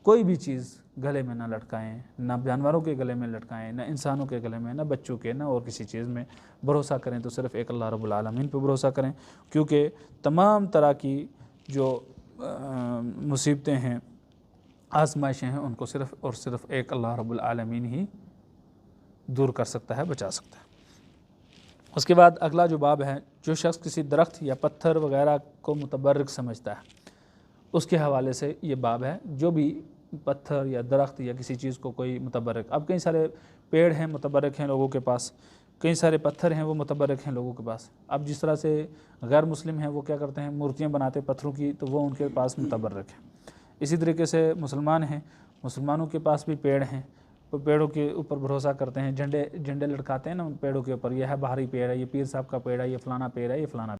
कोई भी चीज़ गले में ना लटकाएं, ना जानवरों के गले में लटकाएं, ना इंसानों के गले में, ना बच्चों के, ना और किसी चीज़ में। भरोसा करें तो सिर्फ़ एक अल्लाह रब्बुल आलमीन पे भरोसा करें, क्योंकि तमाम तरह की जो मुसीबतें हैं, आजमाइशें हैं, उनको सिर्फ़ और सिर्फ एक अल्लाह रब्बुल आलमीन ही दूर कर सकता है, बचा सकता है। उसके बाद अगला जो बाब है, जो शख्स किसी दरख्त या पत्थर वगैरह को मुतबर्रिक समझता है, उसके हवाले से ये बाब है। जो भी पत्थर या दरख्त या किसी चीज़ को कोई मुतबर्रिक, अब कई सारे पेड़ हैं मुतबर्रिक हैं लोगों के पास, कई सारे पत्थर हैं वो मुतबर्रिक हैं लोगों के पास। अब जिस तरह से गैर मुस्लिम हैं वो क्या करते हैं, मूर्तियाँ बनाते पत्थरों की, तो वो उनके पास मुतबर्रिक है। इसी तरीके से मुसलमान हैं, मुसलमानों के पास भी पेड़ हैं, वो पेड़ों के ऊपर भरोसा करते हैं, झंडे लटकाते हैं ना उन पेड़ों के ऊपर, यह है बाहरी पेड़ है, ये पीर साहब का पेड़ है, ये फलाना पेड़ है, ये फलाना